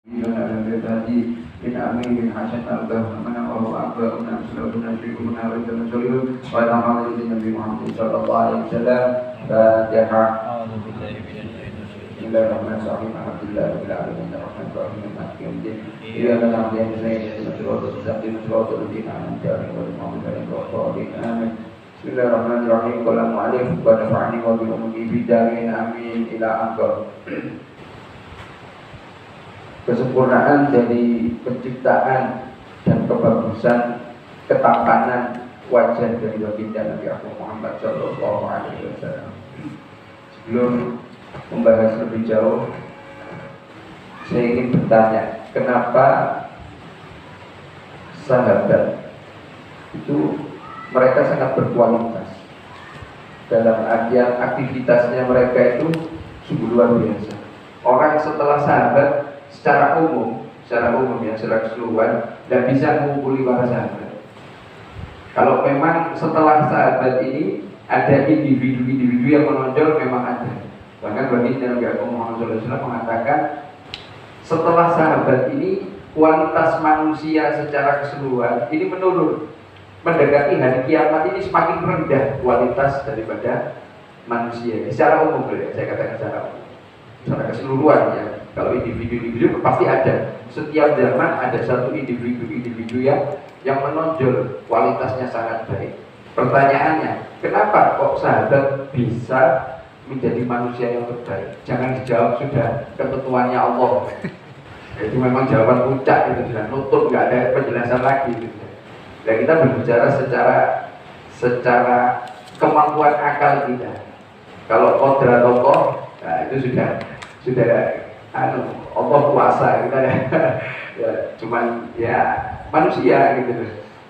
Tadi in amin bin hasan al-dah mana Allah akbar unam sallallahu alaihi wasallam wa ta'ala Nabi Muhammad sallallahu alaihi wasallam Fatihah. Bismillahirrahmanirrahim. Alhamdulillahirabbil alamin arrahmanirrahim maliki yaumiddin iyyaka na'budu wa iyyaka nasta'in ihdinas siratal ladzina an'amta 'alaihim ghairil maghdubi 'alaihim waladdallin. Amin. Bismillahirrahmanirrahim. Qul mu'allif wa nafa'ani wa bi ummi bidarin amin ila akhir. Kesempurnaan dari penciptaan dan kebagusan ketampanan wajah dari baginda Nabi Muhammad Sallallahu Alaihi Wasallam. Sebelum membahas lebih jauh, saya ingin bertanya, kenapa sahabat itu mereka sangat berkualitas dalam artian aktivitasnya mereka itu sungguh luar biasa. Orang setelah sahabat secara umum ya, secara keseluruhan tidak bisa mengumpuli para sahabat. Kalau memang setelah sahabat ini ada individu-individu yang menonjol, memang ada. Bahkan baginda Nabi Muhammad SAW mengatakan setelah sahabat ini kualitas manusia secara keseluruhan ini menurun, mendekati hari kiamat ini semakin rendah kualitas daripada manusia. Secara umum, saya katakan secara umum, secara keseluruhan ya. Kalau individu-individu pasti ada. Setiap zaman ada satu individu yang menonjol, kualitasnya sangat baik. Pertanyaannya, kenapa kok sahabat bisa menjadi manusia yang terbaik? Jangan dijawab sudah ketentuannya Allah. Itu memang jawaban puncak, itu sudah nutup, nggak ada penjelasan lagi. Gitu. Dan kita berbicara secara kemampuan akal kita. Kalau kodrat tokoh, nah itu sudah Allah kuasa kita ya, ya cuman ya manusia gitu,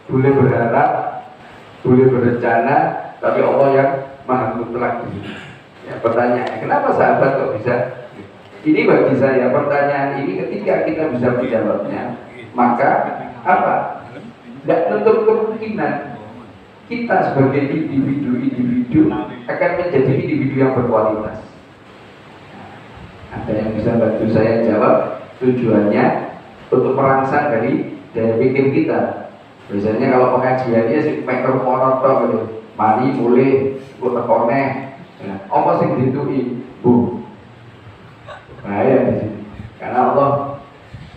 boleh berharap, boleh berencana, tapi Allah yang maha mutlak. Ya, pertanyaannya, kenapa sahabat kok bisa? Ini bagi saya pertanyaan ini ketika kita bisa menjawabnya, maka apa? Tidak menutup kemungkinan kita sebagai individu akan menjadi individu yang berkualitas. Ada yang bisa bantu saya jawab? Tujuannya untuk merangsang dari daya pikir kita. Biasanya kalau pengajiannya sih maker monoton gitu, mari mulai tekone, apa sih ditui bu? Bahaya di sini. Karena Allah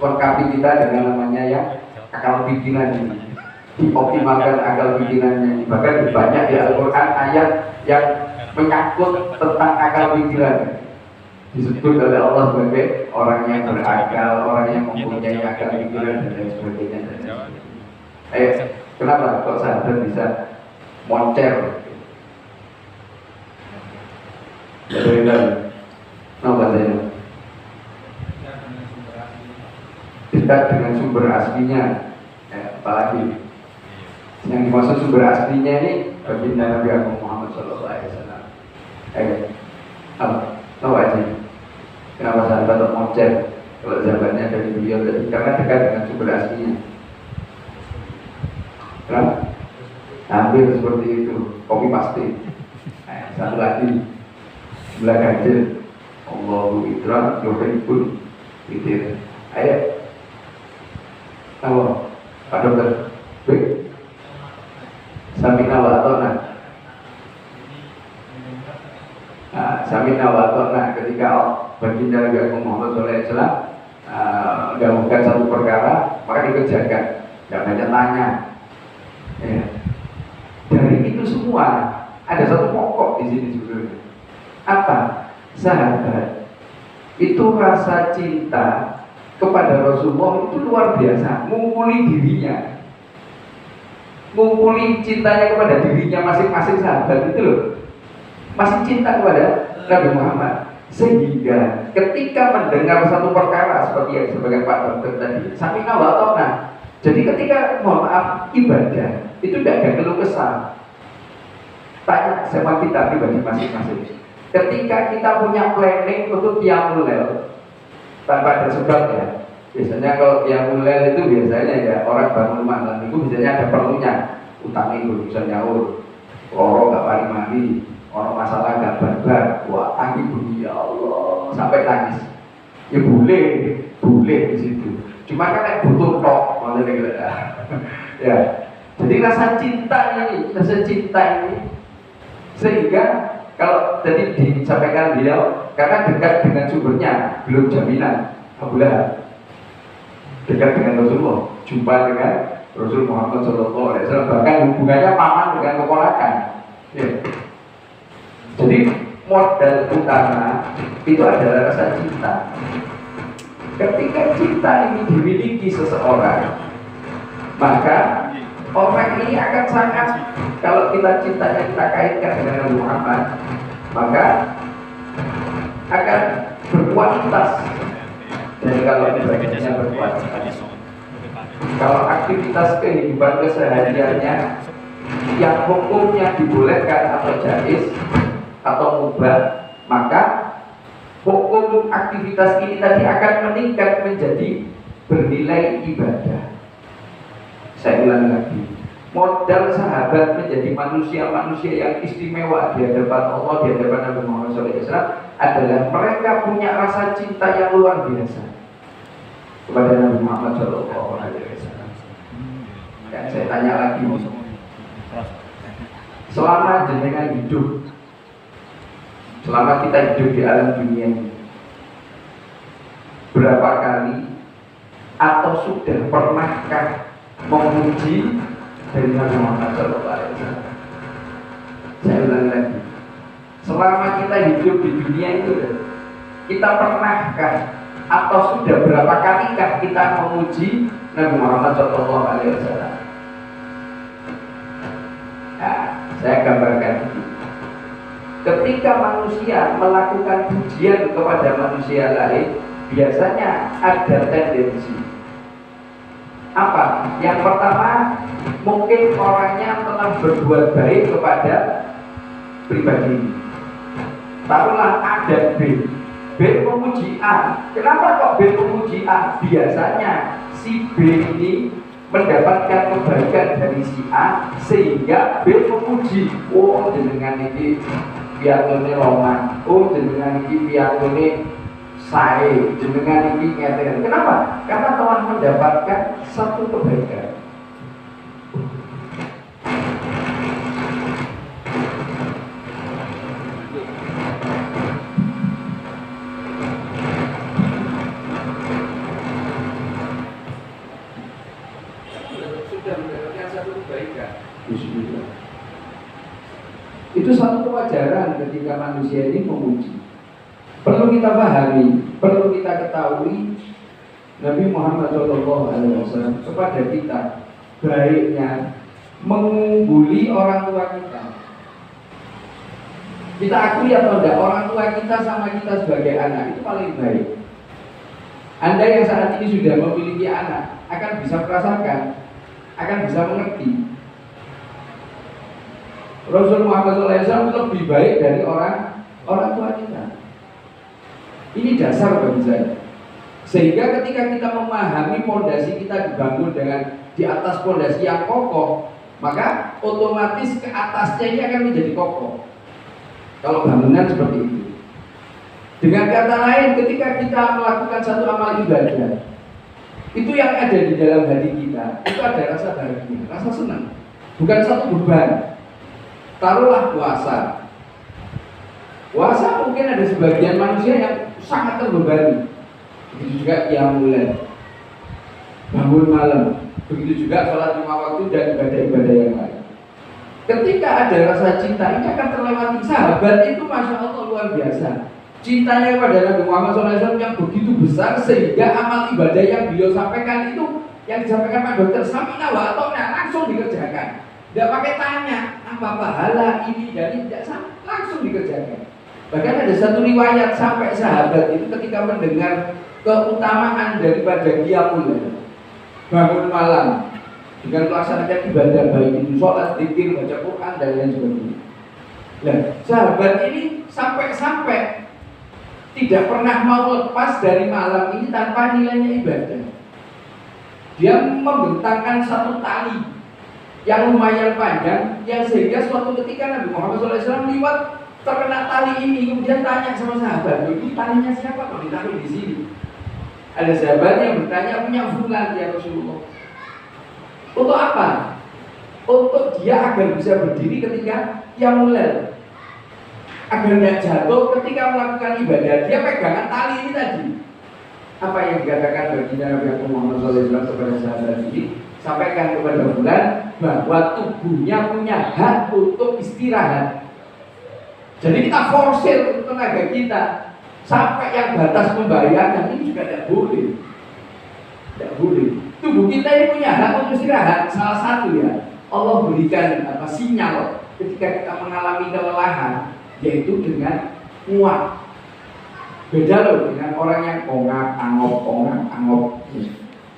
lengkapi kita dengan namanya yang akal pikiran ini, dioptimalkan akal pikirannya ini. Bahkan banyak di Al-Quran ayat yang menyangkut tentang akal pikiran. Disebut oleh Allah sebagai orang yang berakal, orang yang mempunyai akal pikiran dan lain sebagainya. Kenapa kok sahabat bisa moncer? Dari mana? Kenapa saya? Dekat dengan sumber aslinya. Apalagi yang dimaksud sumber aslinya ini baginda Nabi Muhammad SAW. Tahu aja. Kenapa sahabat kok moncer? Kalau sahabatnya dari beliau tadi, karena dekat dengan sumber aslinya. Kenapa? Hampir seperti itu, kopi pasti. Satu lagi, sebelah ganjil, Allahu idrak, yuhibbul gitu. Ayo, apa? Pak Dokter, baik. Samina wa atona. Samina wa atona ketika baginda Nabi Muhammad SAW mendahulukan satu perkara, maka dikerjakan, tidak banyak tanya. Ya. Dari itu semua ada satu pokok di sini sebenarnya. Apa? Sahabat itu rasa cinta kepada Rasulullah itu luar biasa, mengumpuli dirinya, mengumpuli cintanya kepada dirinya masing-masing sahabat itu loh, masih cinta kepada Nabi Muhammad. Sehingga ketika mendengar satu perkara seperti yang sebagai Pak Dokter tadi, samina wa atona. Jadi ketika mohon maaf ibadah itu tidak ada keluh kesah. Tanya sama kita pribadi masing-masing. Ketika kita punya planning untuk qiyamul lail tanpa ada sebab ya. Biasanya kalau qiyamul lail itu biasanya ya orang bangun malam itu biasanya ada perlunya. Utang itu bisa nyaur, loro gak mari-mari, orang masalah gak barbar, wah tangis bunyi ya Allah sampai tangis. Ya boleh di situ. Cuma kan kayak butuh tok, maksudnya gitu ya. Jadi rasa cinta ini sehingga kalau tadi disampaikan beliau, karena dekat dengan sumbernya belum jaminan. Abu Lahab dekat dengan Rasulullah, jumpa dengan Rasul Muhammad SAW, bahkan hubungannya paman dengan keponakan. Ya. Jadi modal utama itu adalah rasa cinta. Ketika cinta ini dimiliki seseorang, maka orang ini akan sangat, kalau kita cintanya kita kaitkan dengan Nabi Muhammad, maka akan berkualitas. Dan kalau ibadahnya berkualitas, kalau aktivitas kehidupan kesehariannya yang hukumnya dibolehkan atau jais atau mubah, maka hukum aktivitas ini tadi akan meningkat menjadi bernilai ibadah. Saya ulang lagi, modal sahabat menjadi manusia-manusia yang istimewa di hadapan Allah, di hadapan Nabi Muhammad SAW adalah mereka punya rasa cinta yang luar biasa kepada Nabi Muhammad SAW. Dan saya tanya lagi, selama jenengan hidup, selama kita hidup di alam dunia ini, berapa kali atau sudah pernahkah memuji dari Nabi Muhammad SAW? Saya ulang lagi, selama kita hidup di dunia itu, kita pernahkah atau sudah berapa kalikah kita memuji Nabi Muhammad SAW? Nah, saya gambarkan ini. Ketika manusia melakukan pujian kepada manusia lain, biasanya ada tendensi apa? Yang pertama, mungkin orangnya telah berbuat baik kepada pribadi ini. Taruhlah A dan B. B memuji A. Kenapa kok B memuji A? Biasanya si B ini mendapatkan kebaikan dari si A sehingga B memuji. Oh, jenengan ini piantone roman. Oh, jenengan ini piantone sae, jenengan ini ngeten. Kenapa? Karena telah mendapatkan satu kebaikan. Sudah mendapatkan satu kebaikan. Bismillah. Itu satu kewajaran ketika manusia ini memuji. Perlu kita pahami, perlu kita ketahui, Nabi Muhammad SAW kepada kita baiknya mengungguli orang tua kita. Kita akui atau tidak, orang tua kita sama kita sebagai anak itu paling baik. Anda yang saat ini sudah memiliki anak akan bisa merasakan, akan bisa mengerti. Rasul Muhammad SAW lebih baik dari orang tua kita. Ini dasar bagi saya. Sehingga ketika kita memahami fondasi kita dibangun dengan di atas fondasi yang kokoh, maka otomatis ke atasnya ini akan menjadi kokoh. Kalau bangunan seperti itu. Dengan kata lain, ketika kita melakukan satu amal ibadah, itu yang ada di dalam hati kita, itu ada rasa bahagia, rasa senang, bukan satu beban. Taruhlah puasa. Puasa mungkin ada sebagian manusia yang sangat terbebani. Begitu juga qiyamul, bangun malam. Begitu juga sholat 5 waktu dan ibadah-ibadah yang lain. Ketika ada rasa cinta ini akan terlewati. Sahabat itu masya Allah luar biasa. Cintanya kepada Nabi Muhammad SAW yang begitu besar sehingga amal ibadah yang beliau sampaikan itu, yang disampaikan Pak Dokter Samina wa Atona, langsung dikerjakan. Tidak pakai tanya apa pahala ini dan tidak, langsung dikerjakan. Bahkan ada satu riwayat sampai sahabat itu ketika mendengar keutamaan daripada qiyamul, bangun malam dengan melaksanakan ibadah baik itu sholat, zikir, baca Quran dan lain sebagainya. Nah, sahabat ini sampai tidak pernah mau lepas dari malam ini tanpa nilainya ibadah. Dia membentangkan satu tali yang lumayan panjang, yang sehingga suatu ketika Nabi Muhammad SAW lewat terkena tali ini, kemudian tanya sama sahabat, ini talinya siapa kok ditaruh di sini? Ada sahabat yang bertanya, punya fulan ya Rasulullah, untuk apa? Untuk dia agar bisa berdiri ketika qiyamul, agar tidak jatuh ketika melakukan ibadah. Dia pegangan tali ini tadi. Apa yang dikatakan baginda Nabi Muhammad SAW kepada sahabat ini? Sampaikan kepada bulan bahwa tubuhnya punya hak untuk istirahat. Jadi kita forsir tenaga kita sampai yang batas membahayakan ini juga tidak boleh. Tidak boleh. Tubuh kita ini punya hak untuk istirahat. Salah satu ya, Allah berikan sinyal ketika kita mengalami kelelahan, yaitu dengan nguap. Beda loh dengan orang yang ongak angop.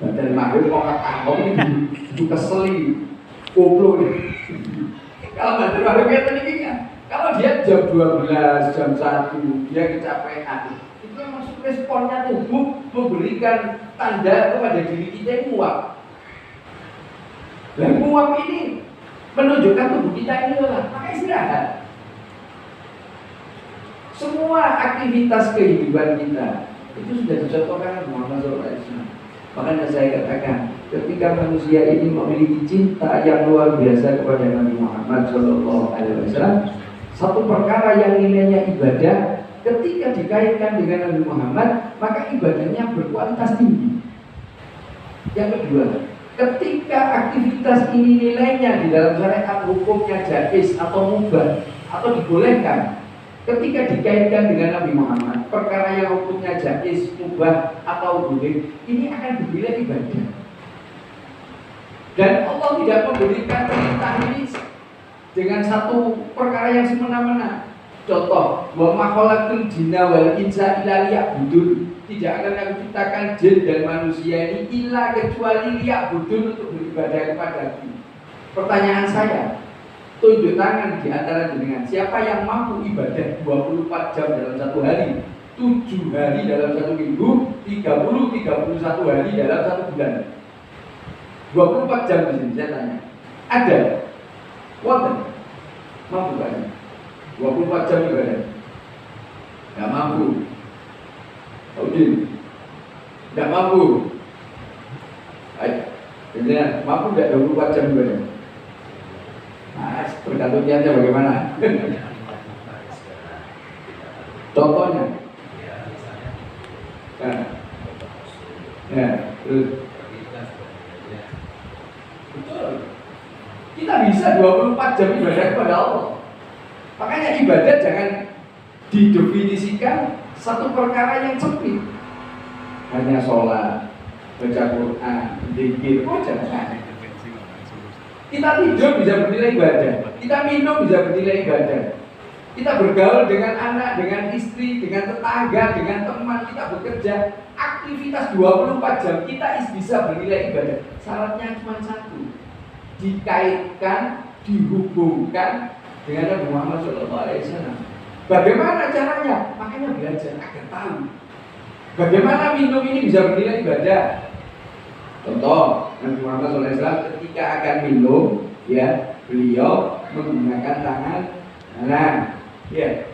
Dari maghrib ongak angop ini itu keseli, koplo nih. Kalau dari maghrib ya kalau dia jam 12, jam 1 dia kecapean, itu masuk responnya tubuh memberikan tanda kepada diri kita yang nguap. Dan nguap ini menunjukkan tubuh kita ini lelah, maka istirahat. Semua aktivitas kehidupan kita itu sudah dicontohkan Muhammad SAW. Makanya saya katakan, ketika manusia ini memiliki cinta yang luar biasa kepada Nabi Muhammad SAW, satu perkara yang nilainya ibadah, ketika dikaitkan dengan Nabi Muhammad, maka ibadahnya berkualitas tinggi. Yang kedua, ketika aktivitas ini nilainya di dalam syariat hukumnya jaiz atau mubah atau dibolehkan, ketika dikaitkan dengan Nabi Muhammad, perkara yang hukumnya jaiz, mubah atau boleh, ini akan bernilai ibadah. Dan Allah tidak memberikan perintah ini dengan satu perkara yang semena-mena. Contoh, wa ma khalaqtul jinna wal insa illa liya'budun. Tidak akan aku ciptakan jin dan manusia ini illa kecuali liya'budun, untuk beribadah kepadaku. Pertanyaan saya, tunjuk tangan di antara jenengan, siapa yang mampu ibadah 24 jam dalam satu hari, 7 hari dalam satu minggu, 31 hari dalam satu bulan? 24 jam di sini saya tanya. Ada? Wonten? Mampu kan? 24 jam ibadah? Gak mampu. Udin? Gak mampu. Ayo, jenengan mampu gak 24 jam ibadah? Nah, tergantung niatnya bagaimana. Contohnya, terus betul. Kita bisa 24 jam ibadah kepada Allah. Makanya ibadah jangan didefinisikan satu perkara yang sempit. Hanya sholat, baca Quran, zikir, jangan. Kita tidur bisa bernilai ibadah, kita minum bisa bernilai ibadah, kita bergaul dengan anak, dengan istri, dengan tetangga, dengan teman, kita bekerja, aktivitas 24 jam kita bisa bernilai ibadah. Syaratnya cuma satu, dikaitkan, dihubungkan dengan Nabi Muhammad SAW. Bagaimana caranya? Makanya belajar agar tahu bagaimana minum ini bisa bernilai ibadah. Contoh, Nabi Muhammad SAW ketika akan minum, ya, beliau menggunakan tangan kanan, ya.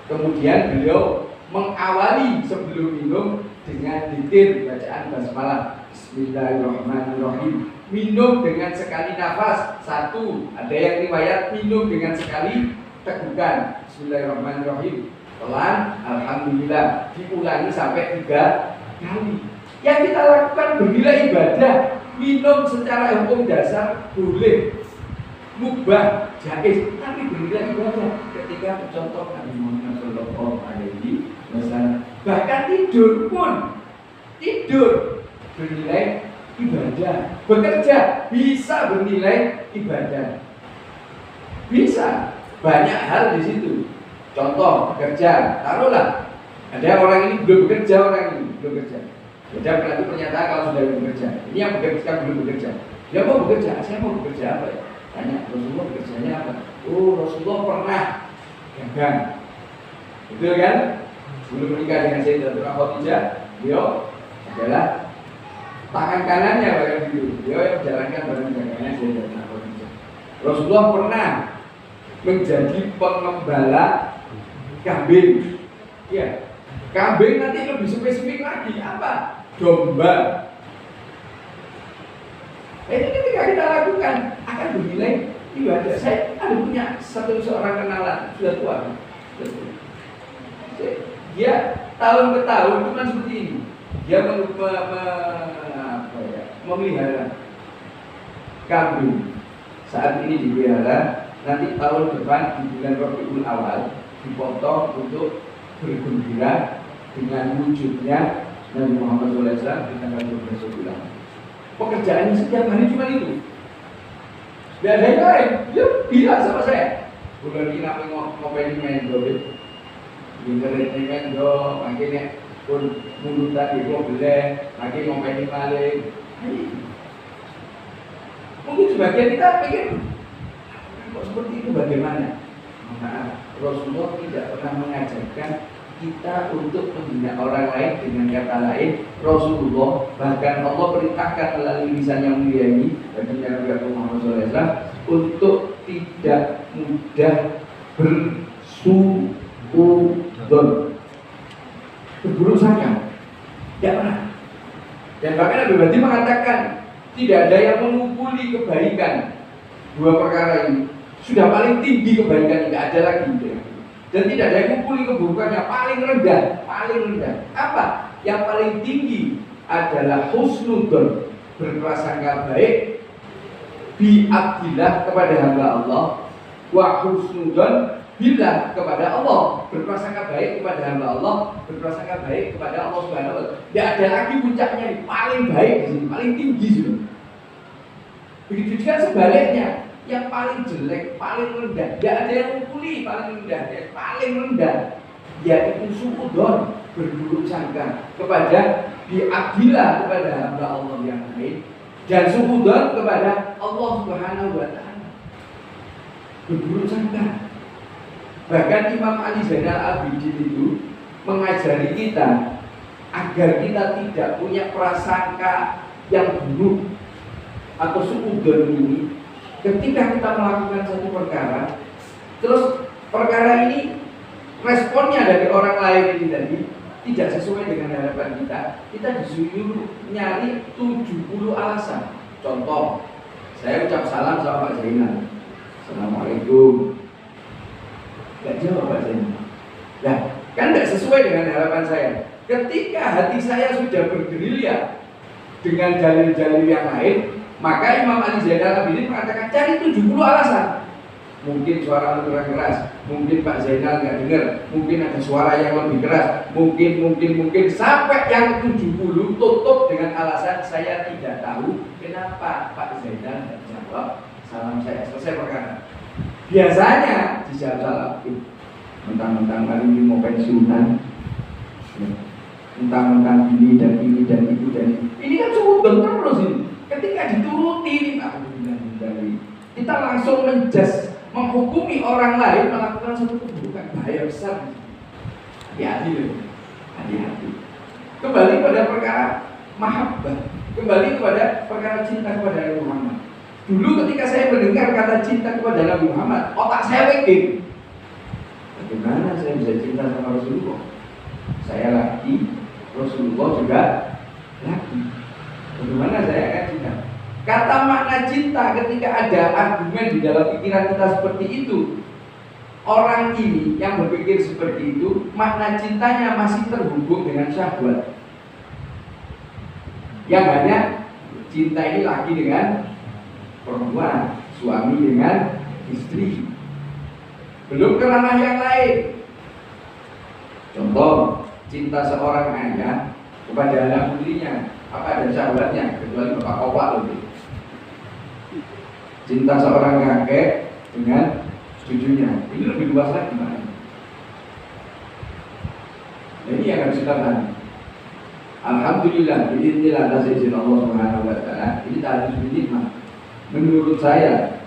Kemudian beliau mengawali sebelum minum dengan zikir bacaan basmalah, Bismillahirrahmanirrahim. Minum dengan sekali nafas, satu. Ada yang riwayat minum dengan sekali tegukan, Bismillahirrahmanirrahim. Pelan, Alhamdulillah. Diulangi sampai 3 kali. Yang kita lakukan bernilai ibadah. Minum secara hukum dasar boleh, mubah, jaiz, tapi bernilai ibadah. Ketika contoh Nabi Muhammad SAW, bahkan tidur pun, tidur bernilai ibadah. Bekerja bisa bernilai ibadah. Bisa, banyak hal di situ. Contoh bekerja, taruhlah ada orang ini belum bekerja, orang ini belum bekerja. Beda berarti pernyataan kalau sudah bekerja. Ini yang bekerja belum bekerja. Dia mau bekerja, saya mau bekerja apa ya? Tanya Rasulullah bekerjanya apa? Oh, Rasulullah pernah dagang. Betul kan? Sebelum menikah dengan Sayyidatul Khadijah, beliau adalah tangan kanannya bahkan gitu. Beliau yang menjalankan barang dagangannya Sayyidatul Khadijah. Rasulullah pernah menjadi pengembala kambing. Ya, kambing nanti lebih spesifik lagi apa? domba. Itu ketika kita lakukan akan bernilai ibadah. Saya ada punya seorang kenalan sudah tua. Dia tahun ke tahun cuma seperti ini. Dia memelihara kambing. Saat ini dipelihara, nanti tahun depan di bulan Rabiul Awal dipotong untuk bergembira dengan wujudnya Nabi Muhammad SAW di tanggal 12 bulan. Pekerjaannya setiap hari cuma itu. Tidak ada yang lain. Dia bilang sama saya, bulan ini apa ngopain main dobit, internet mendo, makanya pun mulutan itu boleh, lagi ngopain maling. Mungkin sebagian kita pikir kok seperti itu bagaimana? Nah, Rasulullah tidak pernah mengajarkan kita untuk menghina orang lain. Dengan kata lain, Rasulullah bahkan Allah perintahkan melalui lisan yang mulia ini bagi Nabi Muhammad SAW untuk tidak mudah bersuudzon, berburuk sangka, tidak pernah. Dan bahkan Nabi Badi mengatakan tidak ada yang mengumpuli kebaikan. Dua perkara ini sudah paling tinggi kebaikan, tidak ada lagi. Dan tidak ada yang mengumpuli keburukannya, paling rendah, paling rendah. Apa? Yang paling tinggi adalah husnudzon, berprasangka baik, bi'abdillah kepada hamba Allah, wa husnudzon billah kepada Allah, berprasangka baik kepada hamba Allah, berprasangka baik kepada Allah Subhanahu wa taala. Tidak ada lagi puncaknya, paling baik di sini, paling tinggi sudah. Begitu juga sebaliknya, yang paling jelek, paling rendah, tidak ada yang mengumpuli paling rendah, yang paling rendah yaitu suudzon, berburuk sangka kepada bi'abdillah kepada hamba Allah yang lain, dan suudzon kepada Allah Subhanahu wa taala, berburuk sangka. Bahkan Imam Ali Zainal Abidin itu mengajari kita agar kita tidak punya prasangka yang buruk atau suudzon ini ketika kita melakukan satu perkara, terus perkara ini responnya dari orang lain ini tadi tidak sesuai dengan harapan kita disuruh nyari 70 alasan. Contoh, saya ucap salam sama Pak Zainal, Assalamualaikum, gak jawab Pak Zainal. Nah, kan tidak sesuai dengan harapan saya. Ketika hati saya sudah bergerilya dengan dalil-dalil yang lain, maka Imam Ali Zainal Abidin mengatakan cari 70 alasan. Mungkin suara lebih keras, mungkin Pak Zainal nggak dengar, mungkin ada suara yang lebih keras, mungkin sampai yang 70 tutup dengan alasan saya tidak tahu kenapa Pak Zainal tidak jawab salam saya, selesai perkara. Biasanya dijawab salam, mentang-mentang kali ini mau pensiunan, mentang-mentang ini dan ini dan itu dan ini kan sudah terus ini. Ketika dituruti, kita langsung menjudge, menghukumi orang lain melakukan satu keburukan, bahaya besar. Hati-hati, hati-hati. Kembali pada perkara mahabbah, kembali kepada perkara cinta kepada Nabi Muhammad. Dulu ketika saya mendengar kata cinta kepada Nabi Muhammad, otak saya mikir, bagaimana saya bisa cinta sama Rasulullah? Saya laki, Rasulullah juga laki. Bagaimana saya akan cinta? Kata makna cinta ketika ada argumen di dalam pikiran kita seperti itu, orang ini yang berpikir seperti itu, makna cintanya masih terhubung dengan syahwat. Yang hanya cinta ini laki dengan perempuan, suami dengan istri, belum ke ranah yang lain. Contoh, cinta seorang ayah kepada anak putrinya, apa ada syahwatnya kecuali bapak kopak lebih. Cinta seorang kakek dengan cucunya, ini lebih luas lagi mana? Ini yang harus kita pahami. Alhamdulillah, biidznillah atas izin Allah Subhanahu wa taala, ini harus nikmat. Menurut saya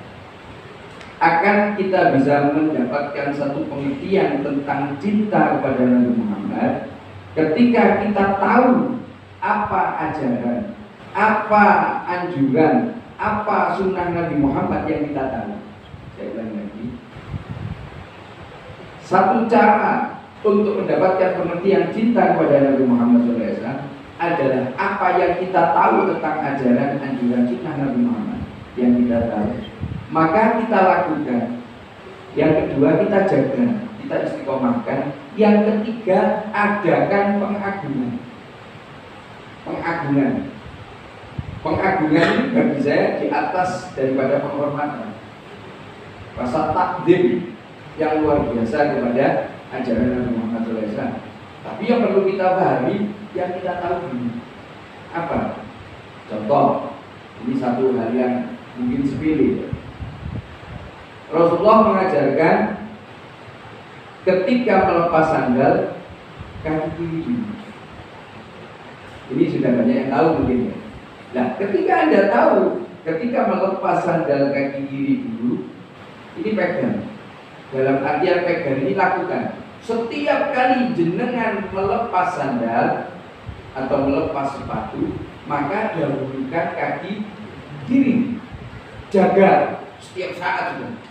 akan kita bisa mendapatkan satu pengertian tentang cinta kepada Nabi Muhammad ketika kita tahu apa ajaran, apa anjuran, apa sunnah Nabi Muhammad yang kita tahu. Saya ulang lagi, satu cara untuk mendapatkan pengertian cinta kepada Nabi Muhammad SAW adalah apa yang kita tahu tentang ajaran anjuran sunnah Nabi Muhammad yang kita tahu, maka kita lakukan. Yang kedua, kita jaga, kita istiqomahkan. Yang ketiga, adakan pengagungan. Pengagungan ini bagi saya di atas daripada penghormatan. Rasa takdim yang luar biasa kepada ajaran Nabi Muhammad SAW. Tapi yang perlu kita pahami, yang kita tahu ini apa? Contoh, ini satu hal yang mungkin sepele. Rasulullah mengajarkan ketika melepas sandal kaki kiri dulu. Ini sudah banyak yang tahu mungkin ya. Nah, ketika Anda tahu ketika melepas sandal kaki kiri dulu, ini pegang. Dalam artian pegang ini lakukan. Setiap kali jenengan melepas sandal atau melepas sepatu, maka dahulukan kaki kiri. Jaga setiap saat juga.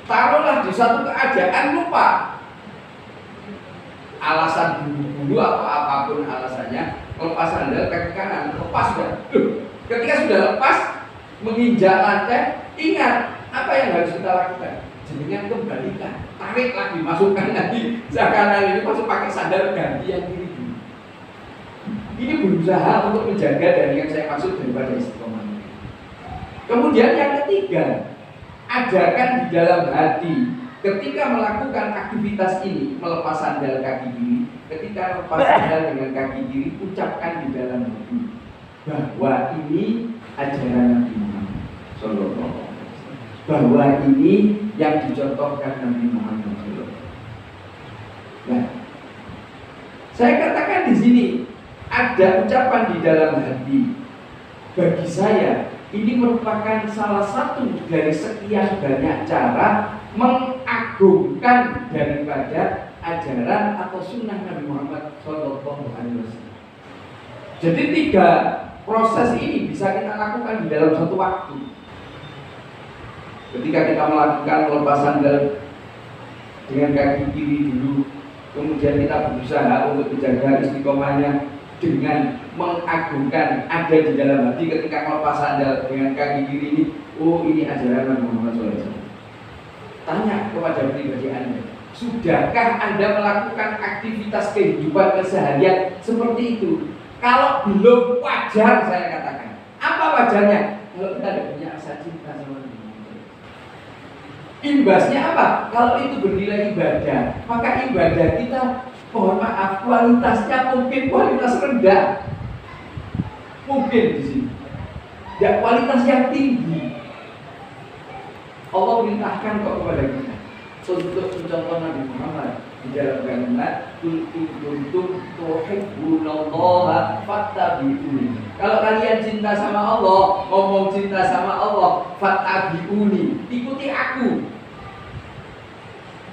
Taruhlah di satu keadaan lupa, alasan dulu atau apapun alasannya, melepas sandal kaki kanan, lepas sudah. Ketika sudah lepas, menginjak lantai, ingat apa yang harus kita lakukan. Jenengan kembalikan, tarik lagi, masukkan lagi kanan ini, masuk pakai sandal, ganti yang kiri dulu. Ini berusaha untuk menjaga dari yang saya maksud daripada istiqomah. Kemudian yang ketiga, adakan di dalam hati ketika melakukan aktivitas ini, melepas sandal kaki kiri, ketika melepas sandal dengan kaki kiri, ucapkan di dalam hati bahwa ini ajaran Nabi Muhammad Sallallahu Alaihi Wasallam, bahwa ini yang dicontohkan Nabi Muhammad Sallallahu Alaihi Wasallam. Nah, saya katakan di sini ada ucapan di dalam hati. Bagi saya ini merupakan salah satu dari sekian banyak cara mengagungkan daripada ajaran atau sunnah Nabi Muhammad Sallallahu Alaihi Wasallam. Jadi 3 proses ini bisa kita lakukan di dalam satu waktu. Ketika kita melakukan melepas sandal dengan kaki kiri dulu, kemudian kita berusaha untuk menjaga istiqomahnya dengan mengagungkan ada di dalam hati ketika melepas sandal dengan kaki kiri ini, oh ini ajaran Nabi Muhammad SAW. Tanya kepada pribadi Anda, sudahkah Anda melakukan aktivitas kehidupan keseharian seperti itu? Kalau belum, wajar saya katakan. Apa wajarnya? Kalau kita tidak punya rasa cinta sama Nabi Muhammad. Imbasnya apa? Kalau itu bernilai ibadah, maka ibadah kita, mohon maaf, kualitasnya mungkin kualitas rendah. Mungkin di sini. Ya, kualitas yang tinggi. Allah perintahkan kok kepada kita untuk mencontoh Nabi Muhammad di dalam kalimat kuntum tuhibbunallaha fattabi'uni. Kalau kalian cinta sama Allah, ngomong cinta sama Allah, fattabi'uni, ikuti aku.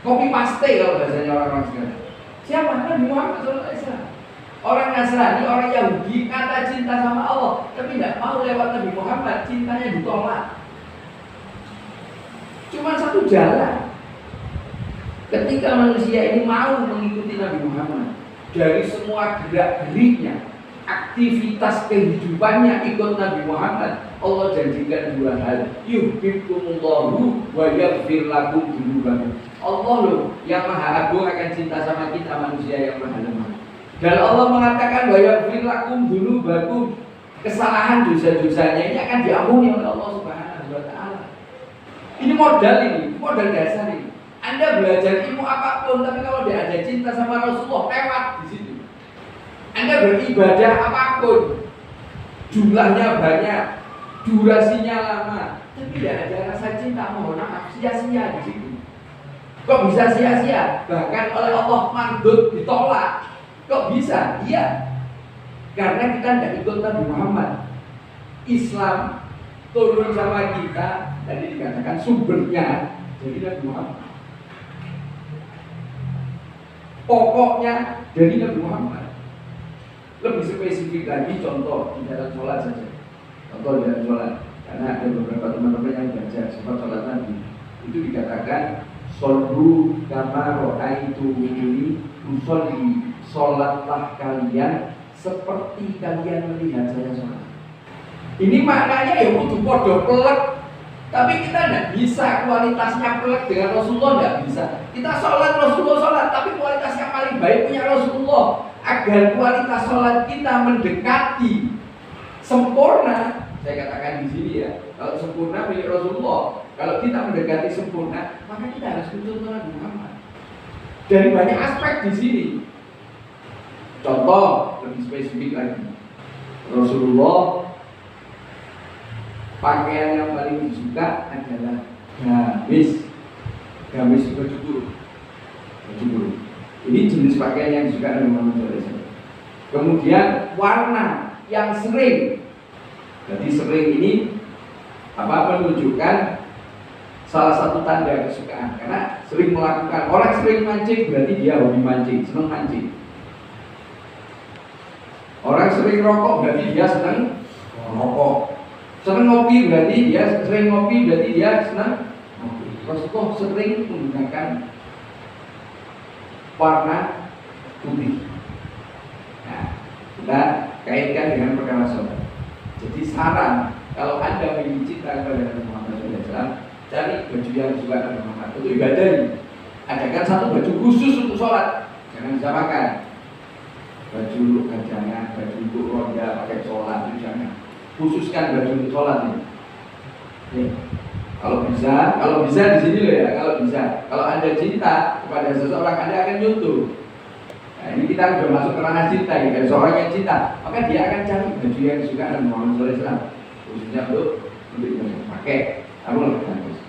Copy paste kalau bahasanya orang-orang sekarang. Siapa? Nabi Muhammad SAW. Orang Nasrani, orang Yahudi kata cinta sama Allah, tapi tidak mau lewat Nabi Muhammad, cintanya ditolak. Cuma satu jalan. Ketika manusia ini mau mengikuti Nabi Muhammad, dari semua gerak-geriknya, aktivitas kehidupannya ikut Nabi Muhammad, Allah janjikan 2 hal. Yuhibbukumullahu wa yaghfir lakum dzunubakum. Allah loh yang maha agung akan cinta sama kita manusia yang maha lemah. Dan Allah mengatakan wa yaghfir lakum dzunubakum. Kesalahan dosa-dosanya ini akan diampuni oleh Allah Subhanahu wa taala. Ini modal dasar ini. Anda belajar ilmu apapun, tapi kalau tidak ada cinta sama Rasulullah, lewat di situ. Anda beribadah apapun, jumlahnya banyak, durasinya lama, tapi tidak ada rasa cinta, mohon maaf, sia-sia di situ. Kok bisa sia-sia? Bahkan oleh Allah mandut, ditolak. Kok bisa? Iya, karena kita tidak ikut Nabi Muhammad. Islam turun sama kita, tadi dikatakan sumbernya dari Nabi Muhammad. Pokoknya dari Nabi Muhammad. Lebih spesifik lagi, contoh di dalam sholat saja. Contoh di dalam sholat, karena ada beberapa teman-teman yang belajar sifat sholat Nabi. Itu dikatakan shollu kama ra'aitumuni usolli, sholatlah kalian seperti kalian melihat saya sholat. Ini maknanya ya kudu podo pelek. Tapi kita tidak bisa kualitasnya pelek dengan Rasulullah, tidak bisa. Kita sholat Rasulullah sholat, tapi kualitasnya paling baik punya Rasulullah. Agar kualitas sholat kita mendekati sempurna, saya katakan di sini ya, kalau sempurna milik Rasulullah, kalau kita mendekati sempurna, maka kita harus mencontoh Nabi Muhammad. Dari banyak aspek di sini. Contoh lebih spesifik lagi, Rasulullah pakaian yang paling disuka adalah gamis. Gamis itu baju burung. Ini jenis pakaian yang disuka oleh Muhammad SAW. Kemudian warna yang sering. Jadi sering ini menunjukkan salah satu tanda kesukaan. Karena sering melakukan. Orang sering mancing berarti dia hobi mancing, senang mancing. Orang sering rokok berarti dia senang rokok. Senang ngopi berarti dia sering ngopi, berarti dia senang ngopi. Rasulullah sering menggunakan warna putih. Nah, kita kaitkan dengan perkara sholat. Jadi saran kalau Anda ingin cinta kepada Nabi Muhammad SAW, cari baju yang disukai Nabi Muhammad untuk ibadah. Adakan satu baju khusus untuk sholat, jangan disamakan. Baju untuk gajangan, baju untuk ronda pakai sholat itu jangan. Khususkan baju untuk sholat ini. Nih, kalau bisa di sini loh ya. Kalau Anda cinta kepada seseorang, Anda akan nyuntuh. Nah, ini kita sudah masuk ke ranah cinta ya. Kalau seorang yang cinta, maka dia akan cari baju yang disukai Nabi Muhammad SAW. Khususnya untuk pakai. Kamu lebih bagus.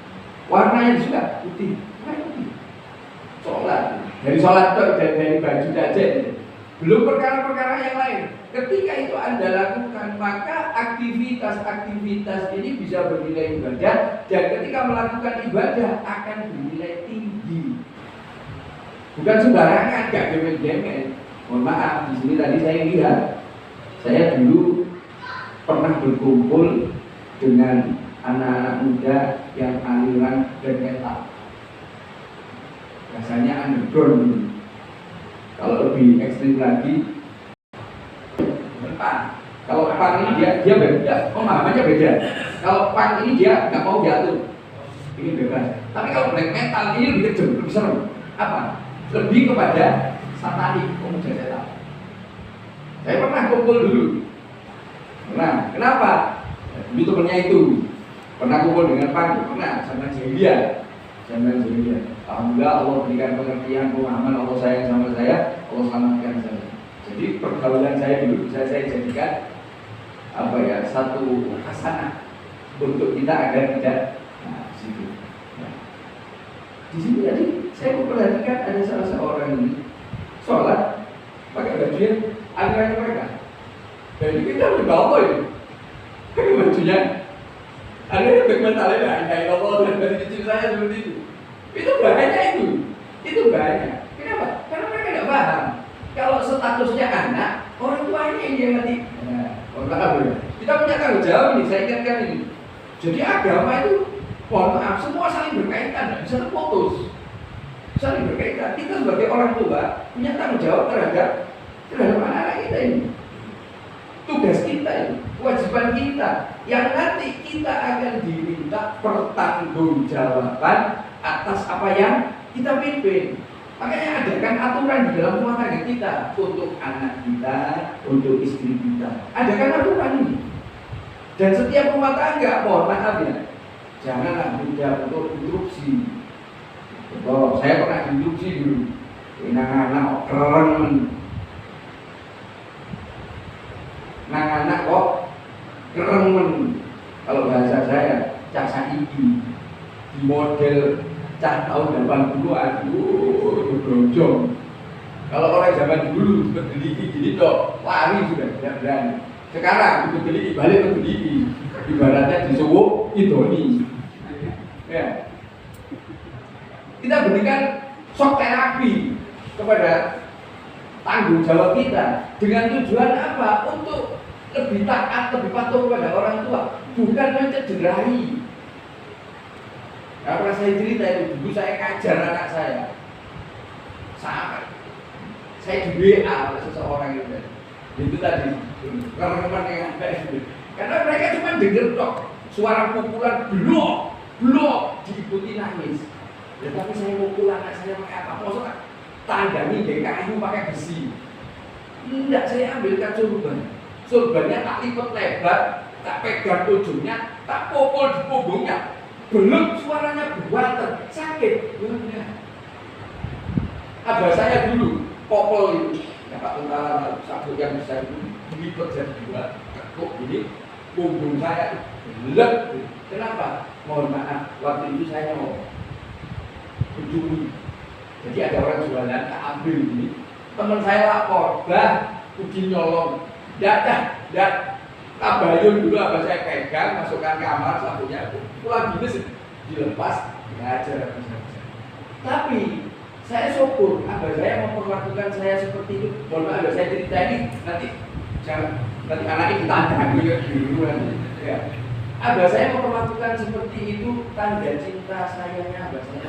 Warna yang disuka putih, putih. Sholat. Dari sholat itu dari baju saja. Belum perkara-perkara yang lain. Ketika itu Anda lakukan, maka aktivitas-aktivitas ini bisa bernilai ibadah, dan ketika melakukan ibadah akan bernilai tinggi. Bukan sembarangan, gak gemen-gemen. Mohon maaf, di sini tadi saya lihat, saya dulu pernah berkumpul dengan anak-anak muda yang aliran black metal. Rasanya underground dulu. Kalau lebih ekstrim lagi, kalau punk ini dia beda, pemahamannya beda. Kalau punk ini dia nggak mau jatuh, ini bebas. Tapi kalau black metal ini lebih kejam, lebih serem. Apa? Lebih kepada satanik, pemuja setan. Saya pernah kumpul dulu. Nah, kenapa? Dulu temennya itu pernah kumpul dengan punk, pernah sama Jahiliyah. Alhamdulillah Allah berikan pengertian, pemahaman, Allah sayang sama saya, Allah selamatkan saya. Jadi pergaulan saya dulu bisa saya jadikan satu hasanah untuk kita agar tidak di situ. Nah, di sini tadi saya memperhatikan ada salah seorang ini sholat pakai baju yang alirannya mereka. Jadi kita lebih bawa ini, pakai bajunya. Ada yang bermentalnya kayak Allah dan dari kecil saya seperti itu. Itu bahaya itu bahaya. Kenapa? Karena mereka tidak paham. Kalau statusnya anak, orang tuanya ini yang mati. Kita punya tanggung jawab ini, saya ingatkan ini. Jadi agama itu, mohon maaf, semua saling berkaitan, tidak bisa terputus. Saling berkaitan. Kita sebagai orang tua punya tanggung jawab terhadap anak-anak kita ini. Tugas kita ini, kewajiban kita, yang nanti kita akan diminta pertanggungjawaban atas apa yang kita pimpin. Makanya adakan aturan di dalam rumah tangga kita, untuk anak kita, untuk istri kita. Adakan aturan ini. Dan setiap rumah tangga, mohon maaf ya, janganlah mudah untuk instruksi. Saya pernah instruksi dulu. Anak-anak keren. Anak-anak kok keren. Kalau bahasa saya, cak iki di model cah tahun 80-an, berojong. Kalau orang zaman dulu berdeliki gini dok, lari sudah tidak berani. Sekarang berdeliki balik berdeliki, ibaratnya disuwuk idoni. Ya. Kita berikan shock terapi kepada tanggung jawab kita dengan tujuan apa? Untuk lebih taat, lebih patuh kepada orang tua, bukan mencederai. Karena saya cerita itu, dulu saya kajar anak saya. Sangat. Saya di WA oleh seseorang itu. Itu tadi rekaman yang ada itu. Karena mereka cuma dengar tok suara pukulan blok diikuti nangis. Ya, tapi saya mukul anak saya pakai apa? Maksudnya tandani dari kayu pakai besi. Tidak, saya ambilkan surban. Surbannya tak lipat lebar, tak pegang ujungnya, tak pukul di punggungnya. Belum suaranya berwater, sakit. Abah saya dulu popol itu, ya Pak tentara sabuk yang besar itu dilipat jadi dua, kekuk ini punggung saya belek. Kenapa? Mohon maaf, waktu itu saya mau mencuri. Jadi ada orang jualan, tak ambil ini. Teman saya lapor, bah, uji nyolong. Dak, tabayun dulu abah saya pegang, masukkan kamar sabuknya, pulang gini dilepas, ngajar. Tapi saya syukur, abah saya memperlakukan saya seperti itu. Mohon maaf, abah saya cerita ini nanti anaknya ditantang dulu ya. Abah saya memperlakukan seperti itu, tanda cinta sayangnya abah saya.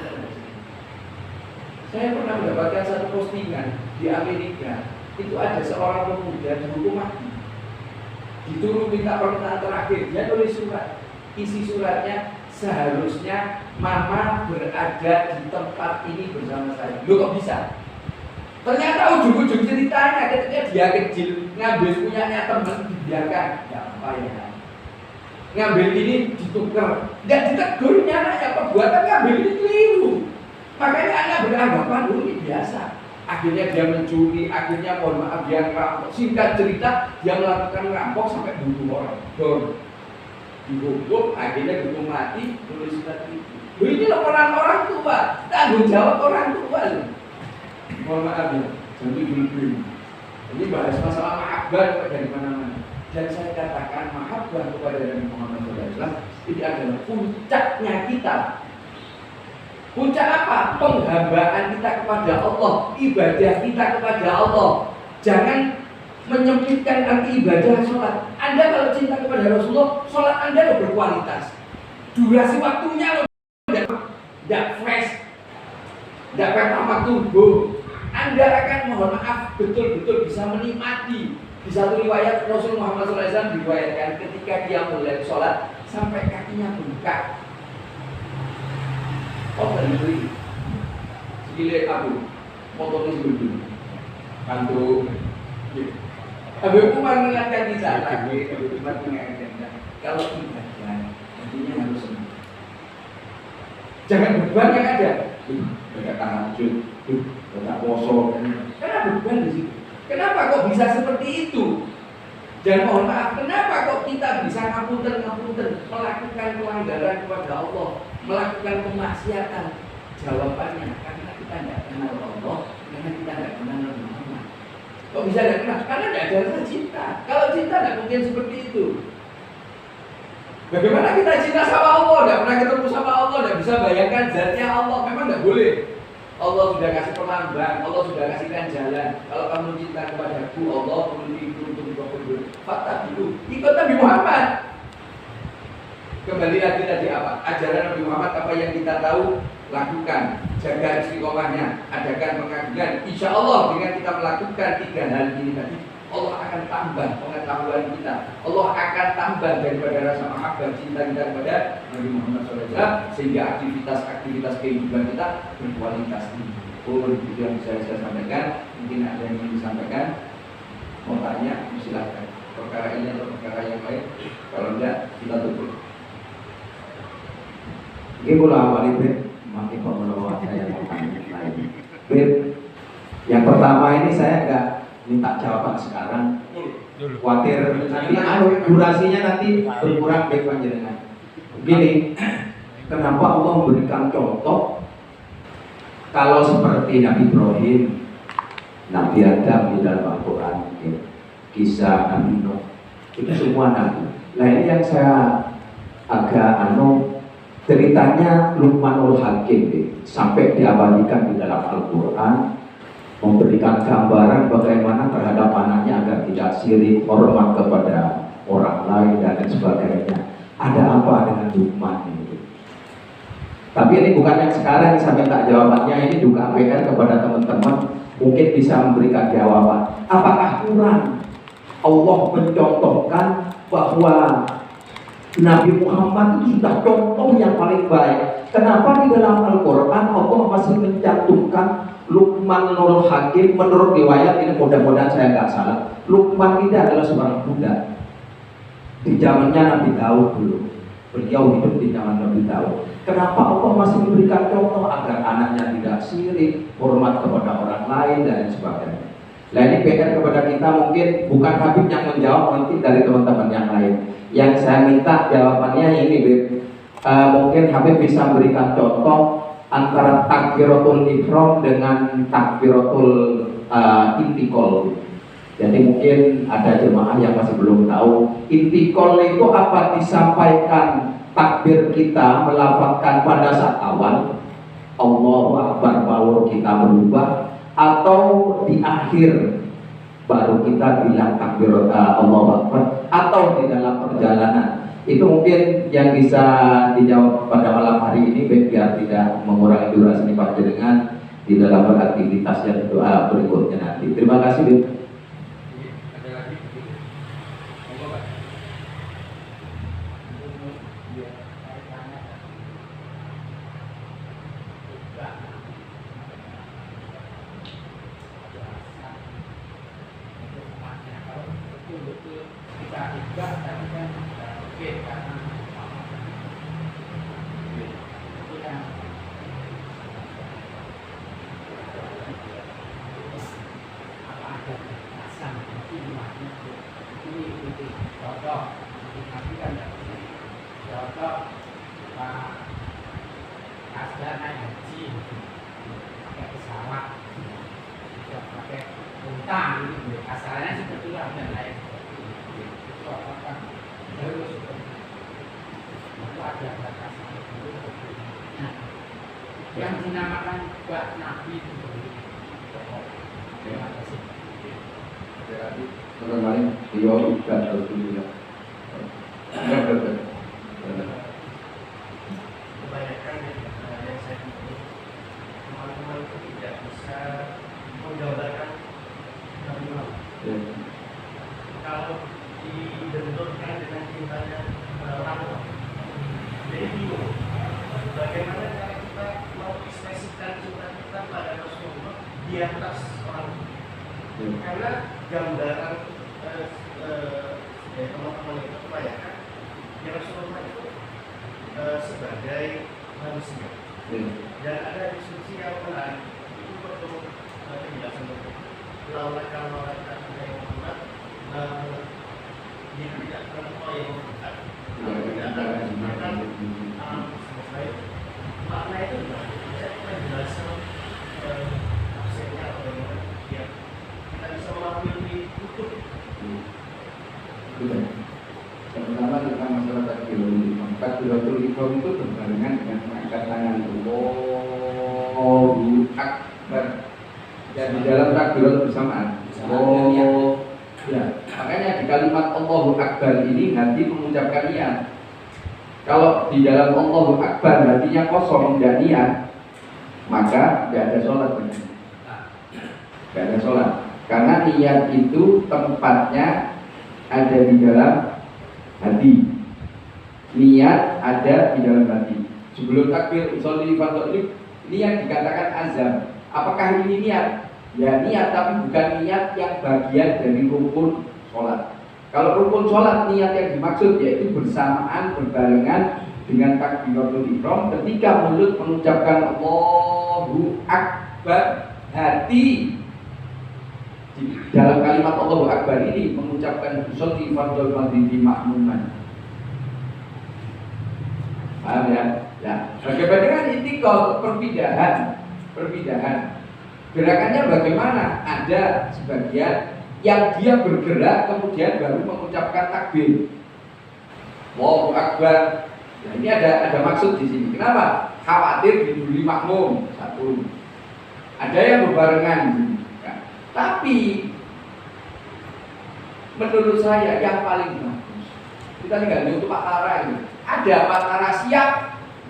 Saya pernah mendapatkan satu postingan di Amerika. Itu ada seorang pemuda dihukum mati, dituruh minta permintaan terakhir. Dia tulis surat, isi suratnya, seharusnya mama berada di tempat ini bersama saya. Loh kok bisa? Ternyata ujung-ujung ceritanya ketika dia kecil ngambil punyanya teman, dibiarkan, ya apa ya, ngambil ini ditukar, nggak ditegurnya anaknya, perbuatan ngambil ini keliru. Makanya anak beranggapan ini biasa. Akhirnya dia mencuri, akhirnya mohon maaf dia ngerampok. Singkat cerita, dia melakukan ngerampok sampai bunuh orang. Dihukum, akhirnya dihukum mati, tulis surat itu. Ini laporan orang tua, tanggung jawab orang tua. Mohon maaf ya, jangan dulu. Ini bahas masalah mahabbah dari mana-mana. Dan saya katakan mahabbah kepada Nabi Muhammad SAW ini adalah puncaknya kita. Puncak apa? Penghambaan kita kepada Allah, ibadah kita kepada Allah. Jangan menyempitkan arti ibadah sholat. Anda kalau cinta kepada Rasulullah, sholat Anda lo berkualitas. Durasi waktunya lo tidak fresh, tidak pertama tubuh. Anda akan mohon maaf betul-betul bisa menikmati. Di satu riwayat Rasul Muhammad SAW diriwayatkan ketika dia mulai sholat sampai kakinya bengkak. Oh dari sekile aku motornya sebelum kantuk. Abu Umar mengingatkan kita lagi, Abu Umar mengingatkan kita kalau ibadah intinya harus sembuh. Jangan beban yang ada. Baca tahajud, baca poso. Kenapa beban di situ? Kenapa kok bisa seperti itu? Dan mohon maaf, kenapa kok kita bisa ngapunten melakukan pelanggaran kepada Allah, melakukan kemaksiatan? Jawabannya karena kita tidak kenal Allah, karena kita tidak kenal Muhammad. Kok bisa tidak kenal? Karena tidak ada rasa cinta. Kalau cinta tidak mungkin seperti itu. Bagaimana kita cinta sama Allah? Tidak pernah ketemu sama Allah, tidak bisa bayangkan zatnya Allah. Memang tidak boleh. Allah sudah kasih pelambang, Allah sudah kasihkan jalan. Kalau kamu cinta kepadaku, Allah fakta dulu, ikut Nabi Muhammad. Kembali lagi tadi apa? Ajaran Nabi Muhammad apa yang kita tahu, lakukan. Jaga istiqomahnya, adakan pengagungan. Insya Allah dengan kita melakukan 3 hal ini tadi, Allah akan tambah pengetahuan kita. Allah akan tambah daripada rasa mahabbah cinta kita kepada Nabi Muhammad SAW, sehingga aktivitas kehidupan kita berkualitas tinggi. Itu yang saya sampaikan. Mungkin ada yang ingin disampaikan, mau tanya, silakan. Perkara ini atau perkara yang lain, kalau enggak kita tutup. Ini pula awal itu makin pemenuhan saya mau tanya lain. Yang pertama ini saya enggak minta jawaban sekarang. Khawatir nanti durasinya nanti berkurang baik panjenengan. Begini, kenapa Allah memberikan contoh kalau seperti Nabi Ibrahim, Nabi Adam di dalam Al-Quran, kisah Nabi Nuh, itu semua nabi. Nah ini yang saya agak ceritanya Luqmanul Hakim sampai diabadikan di dalam Al-Quran, memberikan gambaran bagaimana terhadap anaknya agar tidak sirik, hormat kepada orang lain dan lain sebagainya. Ada apa dengan Luqman itu? Tapi ini bukan yang sekarang saya minta jawabannya, ini juga PR kepada teman-teman, mungkin bisa memberikan jawaban. Apakah kurang Allah mencontohkan bahwa Nabi Muhammad itu sudah contoh yang paling baik. Kenapa di dalam Al-Quran Allah masih mencantumkan Luqman Nurul Hakim? Menurut riwayat ini, mudah-mudahan saya nggak salah, Luqman ini adalah seorang budak di zamannya Nabi Daud dulu. Beliau hidup di zaman Nabi Daud. Kenapa Allah masih memberikan contoh agar anaknya tidak sirik, hormat kepada orang lain dan sebagainya. Nah ini PR kepada kita, mungkin bukan Habib yang menjawab, nanti dari teman-teman yang lain. Yang saya minta jawabannya ini, Beb. Mungkin Habib bisa memberikan contoh antara takbiratul ihram dengan takbiratul intikal. Jadi mungkin ada jemaah yang masih belum tahu intikal itu apa. Disampaikan takbir kita melafazkan pada saat awal Allahu Akbar baru kita berubah, atau di akhir baru kita bilang takbir Allahu Akbar, atau di dalam perjalanan. Itu mungkin yang bisa dijawab pada malam hari ini, biar tidak mengurangi durasi panjenengan di dalam beraktivitas yang doa berikutnya nanti. Terima kasih, Beb. Yang dinamakan bak Nabi itu. Terima kasih. Kemarin beliau juga harus dulu. Kebanyakan yang saya temui, teman-teman itu tidak bisa menggambarkan Nabi Muhammad. Kalau dibenturkan dengan cintanya orang, jadi bingung. Bagaimana cara kita mengekspresikan cinta kita pada Rasulullah di atas orang? Karena gambaran dari teman-teman itu kebanyakan ya Rasulullah itu sebagai manusia. Dan ada diskusi yang menarik itu perlu penjelasan itu. Laula kalau mereka tidak Muhammad, dia tidak pernah yang Muhammad. Tidak akan alam semesta itu. Makna itu saya penjelasan tafsirnya atau bagaimana ya kita bisa memahami utuh. Pertama tentang masalah takbiratul ihram itu berbarengan dengan mengangkat tangan Allahu Akbar. Dan di dalam takbiratul bersamaan. Ya, makanya di kalimat Allahu Akbar ini hati mengucapkan niat. Kalau di dalam Allahu Akbar hatinya kosong dan niat, maka tidak ada sholat. Tidak ada sholat. Karena niat itu tempatnya ada di dalam hati. Niat ada di dalam hati. Sebelum takbir usolli fadhli, ini yang dikatakan azam. Apakah ini niat? Ya niat, tapi bukan niat yang bagian dari rukun sholat. Kalau rukun sholat niat yang dimaksud yaitu bersamaan berbarengan dengan takbiratul ihram ketika mulut mengucapkan Allahu Akbar, hati di dalam kalimat Allahu Akbar ini mengucapkan sholli fardhu fardhi ma'muman. Paham ya? Ya. Bagaimana dengan intikal perpindahan? Gerakannya bagaimana? Ada sebagian yang dia bergerak kemudian baru mengucapkan takbir. Allahu Akbar. Nah, ini ada maksud di sini. Kenapa? Khawatir diduli makmum. Satu. Ada yang berbarengan. Ya. Tapi menurut saya yang paling bagus. Kita tinggal untuk Pak Tara ini. Ada Pak Tara siap,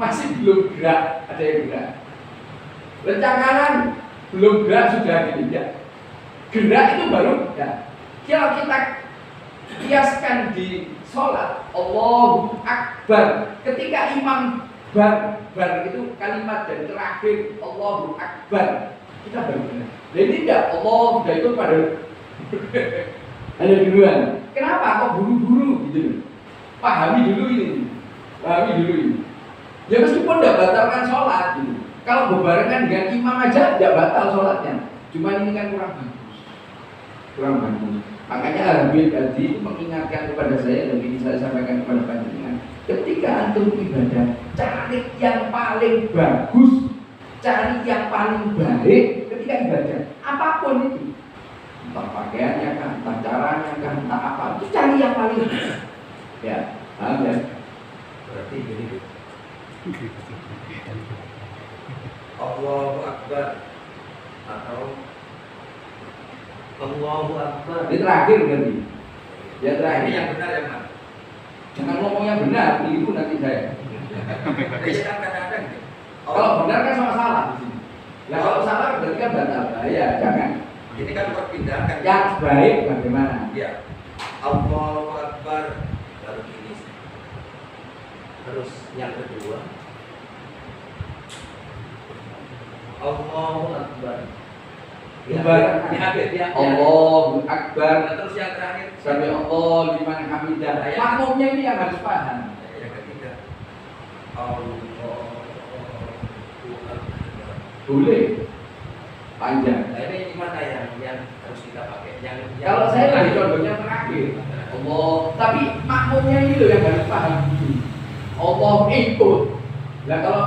masih belum gerak. Ada yang gerak. Lencang kanan belum gerak sudah gini ya. Gerak itu baru ya. Kalau kita Kiaskan di sholat, Allahu Akbar. Ketika imam bar itu kalimat dan terakhir Allahu Akbar, kita baru benar. Nah ini tidak, Allah sudah itu pada ada duluan. Kenapa kok buru-buru gitu? Pahami dulu ini. Ya meskipun tidak batalkan sholat gitu. Kalau berbarengan dengan imam aja tidak batal sholatnya. Cuma ini kan kurang bagus. Makanya Habib tadi itu mengingatkan kepada saya, dan ini saya sampaikan kepada panjenengan. Ketika antum ibadah, cari yang paling bagus, cari yang paling baik ketika ibadah. Apapun itu, entah pakaiannya kan, entah caranya kan, entah apa, itu cari yang paling baik. Ya, paham ya? Berarti gini, Allahu Akbar atau Allahu Akbar. Ini terakhir berarti. Ya terakhir. Ini yang benar yang mana? Jangan ngomong yang benar, itu nanti saya. Iya kan kadang-kadang. Kalau benar kan sama salah di sini. Ya kalau salah berarti kan batal. Ya jangan. Ini kan perpindahan. Yang baik bagaimana? Iya. Allahu Akbar baru ini. Terus yang kedua Allahu Akbar. Ya, Allahu Akbar. Terus yang terakhir Sami Allah liman hamidah. Makmumnya ini yang harus paham. yang ketiga Allahu Akbar. Boleh panjang. Nah, ini mana yang harus kita pakai? Kalau saya lagi contohnya terakhir. Allah, tapi makmumnya ini loh yang harus paham dulu. Allah ikut. Nah kalau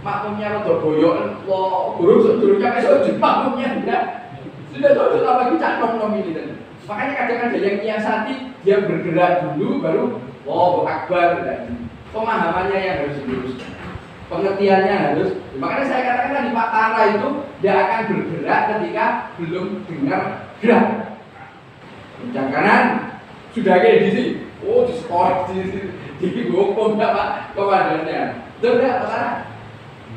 makmumnya rada boyokan, wah guru sedurungnya sujud makmumnya enggak. Sudah sujud lagi cakap nom ini tadi. Makanya kadang ada yang nyiasati dia bergerak dulu baru Allahu Akbar. Pemahamannya yang harus diluruskan. Pengertiannya harus. Makanya saya katakan tadi Pak Tara itu dia akan bergerak ketika belum dengar gerak. Kencang kanan sudah kayak di sini. Oh di sport di hukum Pak komandannya. Betul enggak Pak Tara?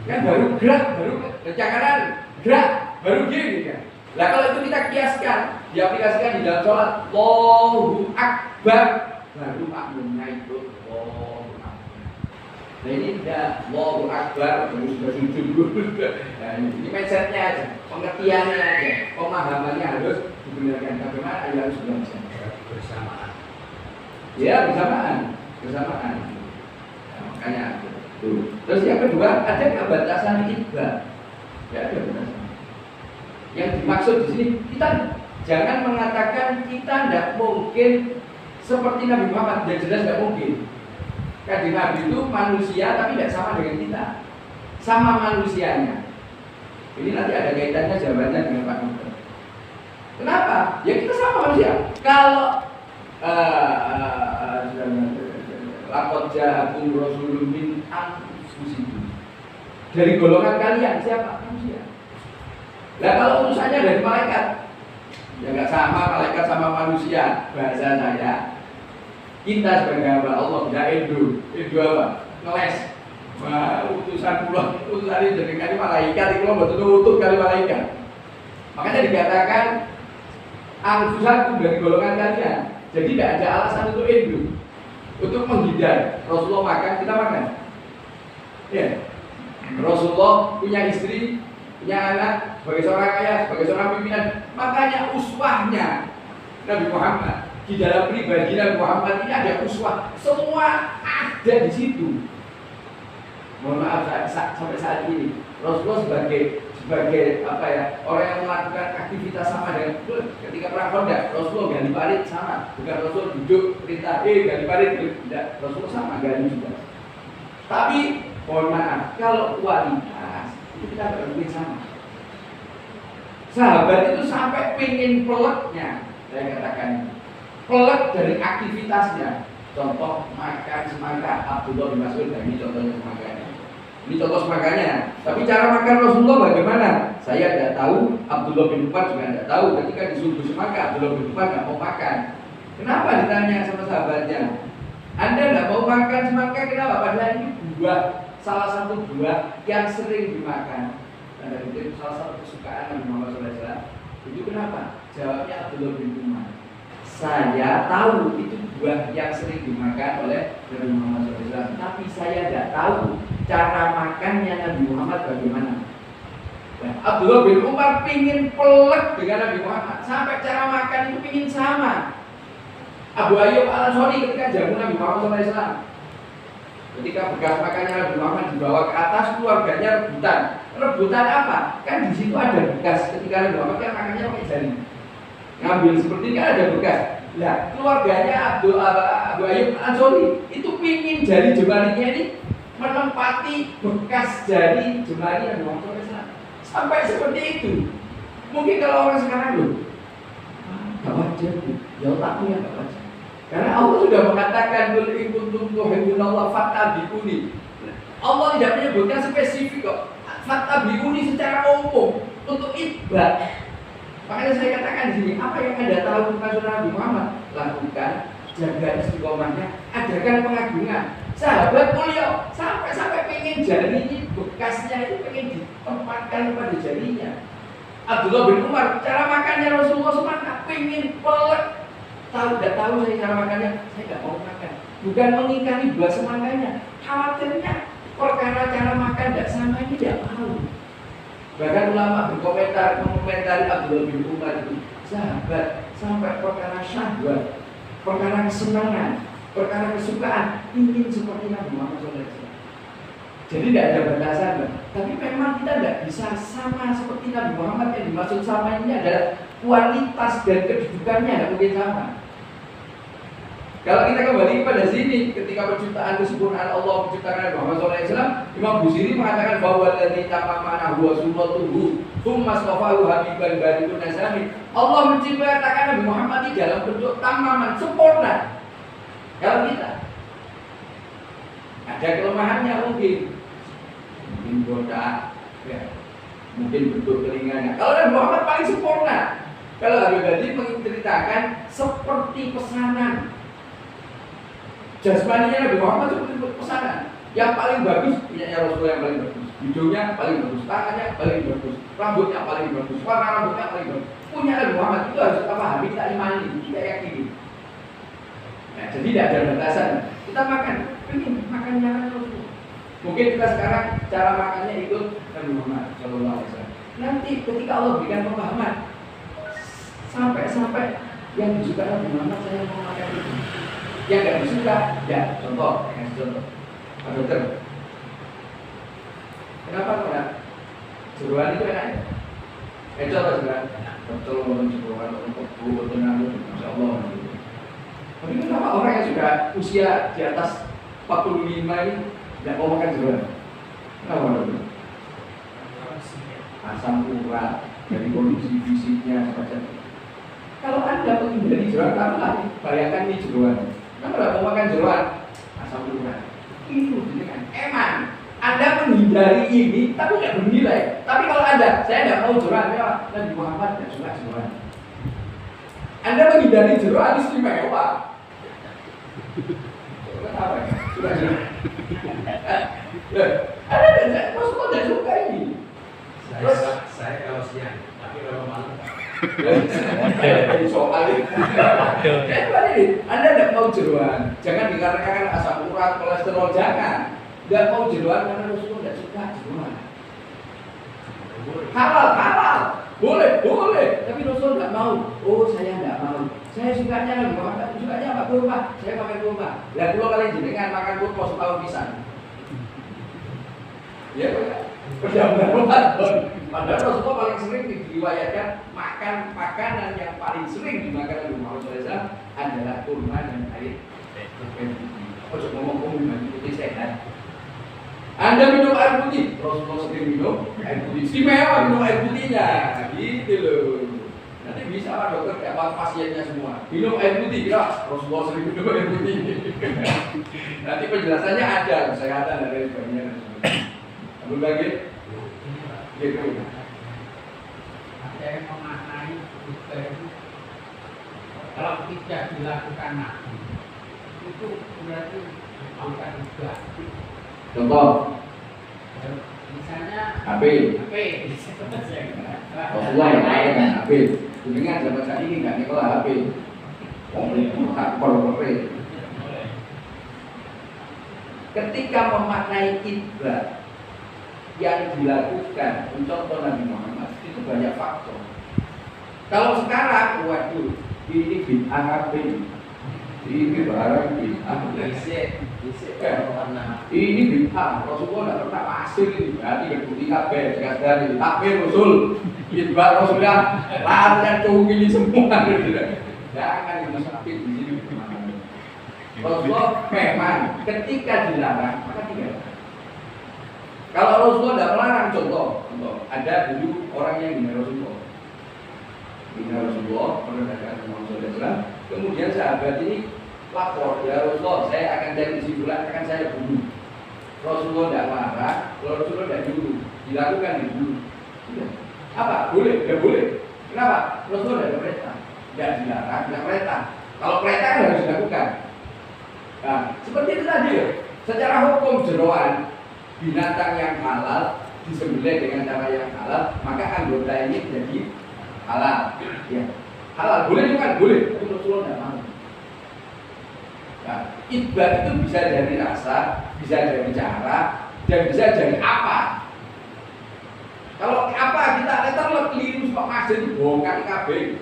Kan baru gerak, baru kencang kanan, gerak, baru gini kan. Nah kalau itu kita kiaskan, diaplikasikan di dalam sholat, Allahu Akbar, baru makmumnya itu Allahu Akbar. Nah ini tidak Allahu Akbar, baru sudah sujud dulu. Nah ini mindsetnya aja, pengertiannya aja, pemahamannya harus dibenarkan. Bagaimana harus belajar bersamaan. Ya bersamaan. Nah, makanya tuh. Terus yang kedua, ada nggak batasan itba? Ya ada batasan. Yang dimaksud di sini kita jangan mengatakan kita tidak mungkin seperti Nabi Muhammad, yang jelas tidak mungkin. Karena Nabi itu manusia tapi tidak sama dengan kita, sama manusianya. Ini nanti ada kaitannya jawabannya dengan Pak Dokter. Kenapa? Ya kita sama manusia. Kalau Laqad ja'akum rasulun min anfusikum. Dari golongan kalian siapa? Manusia. Nah kalau utusannya dari malaikat, ya nggak sama malaikat sama manusia. Bahasa saya, kita sebagai hamba Allah tidak Indo apa? Ngeles. Wah, utusan pulang, utusan ini jadi kali malaikat, itu betul utuh kali malaikat. Makanya dikatakan anfusakum dari golongan kalian. Jadi tidak ada alasan untuk Indo. Untuk menghindar, Rasulullah makan, kita makan. Ya, Rasulullah punya istri, punya anak, sebagai seorang ayah, sebagai seorang pimpinan. Makanya uswahnya Nabi Muhammad di dalam pribadi Nabi Muhammad ini ada uswah, semua ada di situ. Mohon maaf sampai saat ini Rasulullah sebagai apa ya, orang yang melakukan aktivitas sama dengan ketika perang Khandaq, Rasulullah gali parit sama, bukan Rasul duduk perintah gali parit, tidak, Rasulullah sama gali juga. Tapi mohon maaf, kalau kualitas itu kita nggak mungkin sama. Sahabat itu sampai pengen peleknya, saya katakan pelek dari aktivitasnya. Contoh makan semangka, Abdullah bin Mas'ud, ini contohnya semangkanya. Ini contoh semangkanya. Tapi cara makan Rasulullah bagaimana? Saya tidak tahu, Abdullah bin Umar juga tidak tahu. Ketika disuruh semangka, Abdullah bin Umar tidak mau makan. Kenapa ditanya sama sahabatnya? Anda tidak mau makan semangka, kenapa? Padahal ini buah, salah satu buah yang sering dimakan. Dan itu salah satu kesukaan Nabi Muhammad SAW. Itu kenapa? Jawabnya Abdullah bin Umar. saya tahu itu buah yang sering dimakan oleh Nabi Muhammad SAW, tapi saya tidak tahu cara makannya Nabi Muhammad bagaimana. Nah, Abdullah bin Umar pingin pelek dengan Nabi Muhammad, sampai cara makan itu pingin sama. Abu Ayyub Al-Ansari ketika jamu Nabi Muhammad SAW, ketika bekas makannya Nabi Muhammad dibawa ke atas, keluarganya rebutan. Rebutan apa? Kan di situ ada bekas ketika Nabi Muhammad kan makannya pakai jari. Ngambil seperti ini kan ada bekas. Nah, keluarganya Abu Ayyub Al-Ansari itu pingin jari jemarinya ini menempati bekas jari jemari Nabi Muhammad SAW. Sampai seperti itu. Mungkin kalau orang sekarang loh, gak wajar, ya otaknya gak wajar. Karena Allah sudah mengatakan qul in kuntum tuhibbunallah fattabi'uni. Allah tidak menyebutkan spesifik kok. Fattabi'uni secara umum untuk ibadah. Makanya saya katakan di sini, apa yang Anda tahu tentang Sunnah Nabi Muhammad? Lakukan, jaga istiqomahnya, adakan pengagungan. Sahabat mulia sampai pengen jarinya bekasnya itu pengen ditempatkan pada jarinya. Abdullah bin Umar cara makannya Rasulullah SAW pengen pelek. Tahu tidak tahu saya cara makannya, saya tidak mau makan. Bukan mengingkari buah semangatnya, khawatirnya perkara cara makan tidak sama ini tidak tahu. Bahkan ulama mengomentari Abdullah bin Umar itu sahabat sampai perkara syahwat, perkara kesenangan, perkara kesukaan ingin seperti Nabi Muhammad SAW. Jadi tidak ada batasan, tapi memang kita tidak bisa sama seperti Nabi Muhammad. Yang dimaksud sama ini adalah kualitas dan kedudukannya tidak mungkin sama. Kalau kita kembali pada sini, ketika penciptaan kesempurnaan Allah menciptakan Nabi Muhammad SAW, Imam Busiri mengatakan bahwa dari tamamana huwa sunnatuhu tsumma astafahu habiban baridun nasami. Allah menciptakan Nabi Muhammad di dalam bentuk tamaman sempurna. Kalau kita ada kelemahannya mungkin botak, ya, mungkin bentuk telinganya. Kalau Nabi Muhammad paling sempurna. Kalau Habib Hadi menceritakan seperti pesanan. Jasmaninya Nabi Muhammad seperti pesanan. Yang paling bagus punyanya Rasulullah yang paling bagus. Hidungnya paling bagus, tangannya paling bagus, rambutnya paling bagus, warna rambutnya paling bagus. Punya Nabi Muhammad itu harus kita pahami, kita imani, kita yakini. Nah, jadi tidak ada batasan. Kita makannya Rasulullah. Mungkin kita sekarang cara makannya ikut Nabi Muhammad SAW. Nanti ketika Allah berikan pemahaman, sampai yang disukai Nabi Muhammad saya mau makan itu. Yang tidak disuka, ya contoh, Pak Dokter. Kenapa kok jeruan itu enak? Coba jeruan, betul jeruan untuk buat tenang, masya Allah. Tapi kenapa orang yang sudah usia di atas 45 ini tidak mau makan jeruan? Kenapa Dokter? Asam urat dari kondisi fisiknya semacam. Kalau Anda menghindari jeruan, kamu bayangkan ini jeruan. Kamu tidak mau makan jeruan, asam urat. Itu dengan emang Anda menghindari ini, tapi tidak bernilai. Tapi kalau Anda, saya tidak mau jeruan, ya Nabi Muhammad tidak suka jeruan. Anda menghindari jeruan istimewa. Kenapa? Suka jeruan. Anda tidak suka ini. Saya kalau siang, tapi kalau malam soal ini. Anda tidak mau jeruan, jangan dikarenakan asam urat, kolesterol, jangan. Tidak mau jeruan karena Rasulullah tidak suka jeruan. Halal, boleh. Tapi Rasul tidak mau. Oh, saya tidak mau. Saya sukanya Nabi Muhammad, sukanya apa kurma? Saya makan kurma. Dan kalau kalian jenengan makan kurma setahun pisan. Ya, padahal Rasulullah paling sering diriwayatkan makan makanan yang paling sering dimakan oleh Muhammad SAW adalah kurma dan air putih. Ojo ngomong air putih sehat. Anda minum air putih, Rasulullah sering minum air putih. Istimewa minum air putihnya, gitu loh. Nanti bisa Pak Dokter dapat pasiennya semua minum air putih, kira Rasulullah sering minum air putih. Nanti penjelasannya ada, kesehatan dan lain sebagainya. Belum lagi? Gitu. Ada yang memaknai kalau tidak dilakukan nabi itu berarti bukan juga. Contoh, misalnya HP. Rasulullah Rasulullah yang lain kan HP. Dengan zaman saat ini nggak nyekolah HP. Wong itu hak korporat. Ketika memaknai itba yang dilakukan contoh Nabi Muhammad itu banyak faktor. Kalau sekarang, waduh, ini bid'ah ini barang bid'ah. Ini bid'ah. Rasulullah tidak pernah pasir ini. Berarti berbukti kabeh. Sekadar takbir Rasul. Bid'ah Rasulullah. Larian cungkili semua. Jangan itu sakit di sini. Rasulullah memang ketika dilarang maka tidak. Kalau Rasulullah tidak melarang, contoh, ada dulu orang yang hina Rasulullah. Hina Rasulullah, merendahkan Rasulullah. Kemudian sahabat ini lapor, ya Rasulullah, saya akan cari kesimpulan, akan saya bunuh. Rasulullah tidak marah, Rasulullah tidak dulu, dilakukan dulu. Apa? Boleh? Tidak boleh. Kenapa? Rasulullah tidak ada perintah, tidak dilarang, tidak perintah. Kalau perintah harus dilakukan. Nah, seperti itu tadi ya. Secara hukum jeroan binatang yang halal disembelih dengan cara yang halal, maka anggota ini jadi halal. Ya. Halal boleh bukan? Boleh. Tapi Rasulullah tidak mau. Nah, itba itu bisa dari rasa, bisa dari cara, dan bisa dari apa. Kalau apa kita letter keliru Pak Masjid itu bongkar kabeh.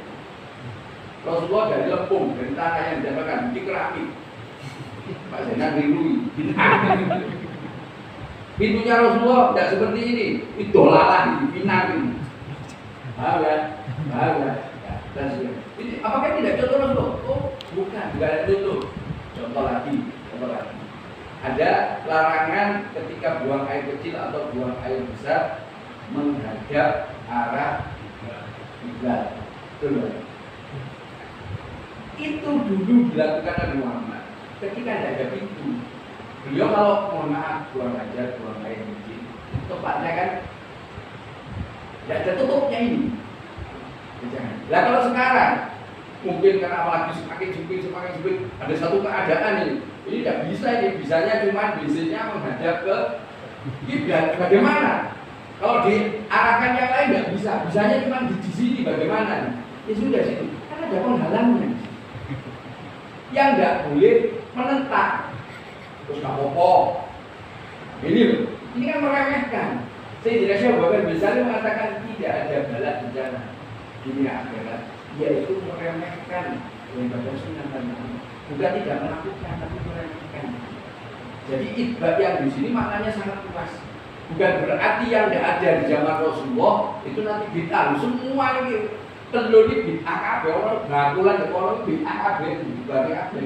Rasulullah dari lepung, dari tanah yang didapatkan di keramik. Pak Zainal rinui. Pintunya Rasulullah tidak seperti ini. Itu dolalah di Pinang ini. Paham ya? Ini apakah tidak contoh Rasulullah? Oh, bukan, tidak ada contoh. Contoh lagi. Ada larangan ketika buang air kecil atau buang air besar menghadap arah kiblat. Itu dulu dilakukan Nabi Muhammad ketika tidak ada pintu. Beliau kalau mohon maaf buang aja, buang air kecil, tepatnya kan tidak ada tutupnya ini. Nah kalau sekarang mungkin karena apalagi semakin sempit, ada satu keadaan ini tidak bisa, ini bisanya cuma biasanya menghadap ke kiblat. Bagaimana? Kalau diarahkan yang lain tidak bisa, bisanya cuma di sini. Bagaimana? Ya sudah situ, kan ada penghalangnya. Yang tidak boleh menentang. Terus nggak apa-apa. Ini kan meremehkan. Sayyidina Syekh Abu Bakar Al-Ghazali mengatakan tidak ada bala bencana di dunia akhirat, yaitu meremehkan ibadah sunnah dan bukan tidak melakukan, tapi meremehkan. Jadi itba yang di sini maknanya sangat luas. Bukan berarti yang tidak ada di zaman Rasulullah itu nanti bid'ah. Semua ini telur ini bid'ah kabeh, orang ngakulan orang bid'ah kabeh, bid'ah kabeh.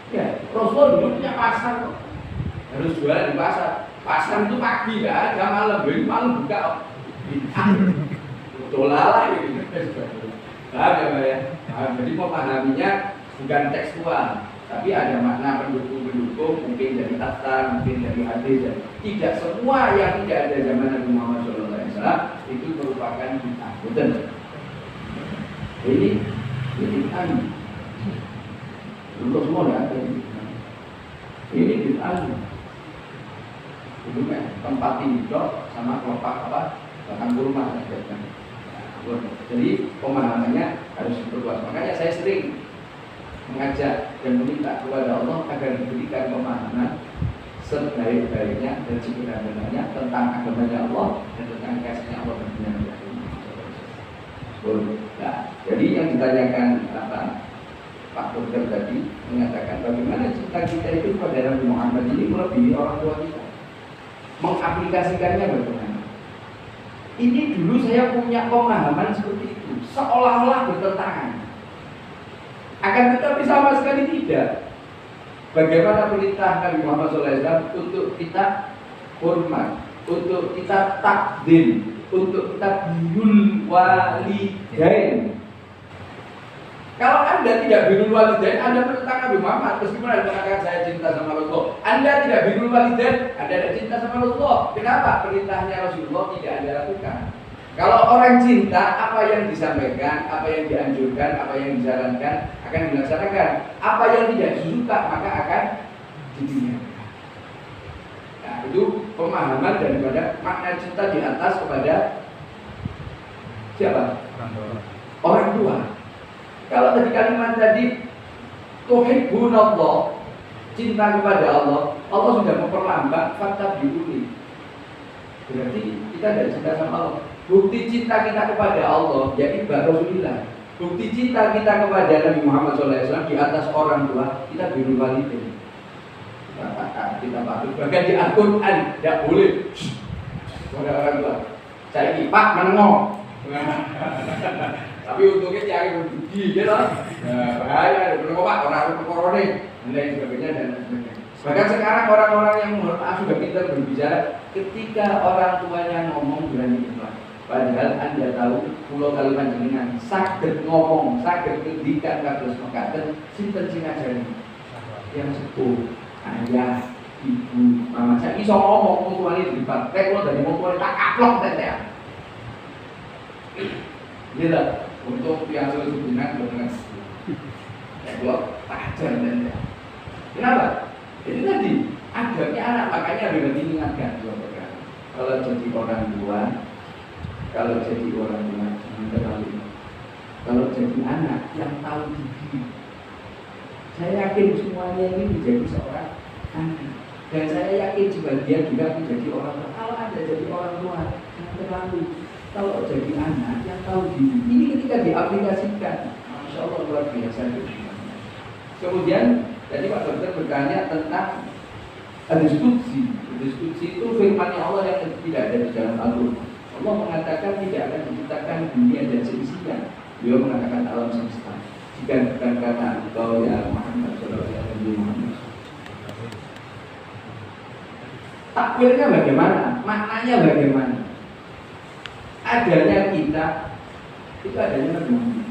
Ya, Rasulullah dulu punya pasar kok. Harus jualan di pasar. Pasar itu pagi ya, ada malam, malam buka. Betul lah ini. Paham ya Pak ya? Jadi memahaminya bukan tekstual, tapi ada makna pendukung-pendukung, mungkin dari tafsir, mungkin dari hadis. Tidak semua yang tidak ada zaman Nabi Muhammad SAW itu merupakan bid'ah. Betul. Ini bid'ah. Untuk semua ya, ini bid'ah. Itu tempat tidur sama kelopak batang kurma. Jadi pemahamannya harus diperluas. Makanya saya sering mengajak dan meminta kepada Allah agar diberikan pemahaman sebaik-baiknya dan sebenar-benarnya tentang agamanya Allah dan tentang kasihnya Allah dan dunia. Nah, jadi yang ditanyakan Pak Dokter tadi mengatakan bagaimana cinta kita itu pada Nabi Muhammad ini melebihi orang tua kita. Mengaplikasikannya bagaimana? Ini dulu saya punya pemahaman seperti itu, seolah-olah bertentangan. Akan tetapi sama sekali tidak. Bagaimana perintah Nabi Muhammad SAW untuk kita hormat, untuk kita takdim, untuk kita birrul walidain. Kalau Anda tidak birrul walidain, Anda menentang Nabi Muhammad. Meskipun Anda mengatakan saya cinta sama Rasulullah, Anda tidak birrul walidain, Anda tidak cinta sama Rasulullah. Kenapa? Perintahnya Rasulullah tidak Anda lakukan. Kalau orang cinta, apa yang disampaikan, apa yang dianjurkan, apa yang disarankan akan dilaksanakan. Apa yang tidak disuka maka akan ditinggalkan. Nah, itu pemahaman daripada makna cinta di atas kepada siapa? Orang tua. Kalau tadi kalimat tadi tuhibbunallah, cinta kepada Allah, Allah sudah memperlambat fattabi'uni. Berarti kita tidak cinta sama Allah. Bukti cinta kita kepada Allah yaitu Rasulullah. Bukti cinta kita kepada Nabi Muhammad SAW di atas orang tua kita birrul walidain. Kita patuh. Bahkan di Al-Quran tidak boleh kepada orang tua. Saya ini Pak menengok. Tapi untungnya cari berbudi, gitu. Bahaya, menengok Pak orang korone dan lain sebagainya dan sebagainya. Bahkan sekarang orang-orang yang mohon maaf sudah pintar berbicara, ketika orang tuanya ngomong berani ikhlas. Padahal Anda tahu pulau kalimat jenengan saged ngomong, saged ngendikan kados mekaten sinten sing ngajari? Yang sepuh, ayah, ibu, mama. Saya iso ngomong tuane di depan. Kalau dari ngomong tak kaplok tete. Gitu. Untuk yang sudah jenengan dengan kalau tak ajar tete. Kenapa? Jadi tadi adabnya anak, makanya ada diingatkan kalau jadi orang tua, kalau jadi orang tua jangan terlalu. Kalau jadi anak yang tahu diri, saya yakin semuanya ini menjadi seorang anak, dan saya yakin sebagian juga menjadi orang tua. Kalau Anda jadi orang tua jangan terlalu. Kalau jadi anak yang tahu diri, ini ketika diaplikasikan, masya Allah luar biasa. Kemudian tadi Pak Dokter bertanya tentang diskusi. Diskusi itu firman-Nya Allah yang tidak ada di dalam Al-Quran. Allah mengatakan tidak akan diciptakan dunia dan seisinya. Beliau mengatakan alam semesta. Jika bukan karena engkau ya Muhammad Sallallahu Alaihi Wasallam. Takwilnya bagaimana? Maknanya bagaimana? Adanya kita itu adanya Nabi Muhammad.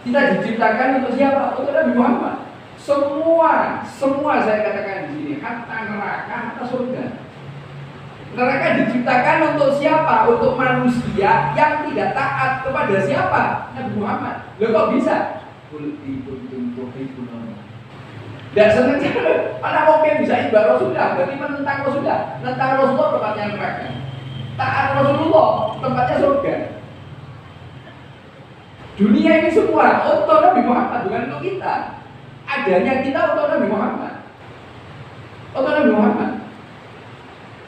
Kita diciptakan untuk siapa? Untuk Nabi Muhammad. Semua saya katakan di sini, hatta neraka, hatta surga. Neraka diciptakan untuk siapa? Untuk manusia yang tidak taat kepada siapa? Nabi Muhammad. Loh kok bisa? Dan sengaja, mana mungkin bisa ibadah Rasulullah? Berarti menentang Rasulullah. Menentang Rasulullah tempatnya neraka. Taat Rasulullah tempatnya surga. Dunia ini semua untuk Nabi Muhammad, bukan untuk kita. Adanya kita untuk Nabi Muhammad. Untuk Nabi Muhammad.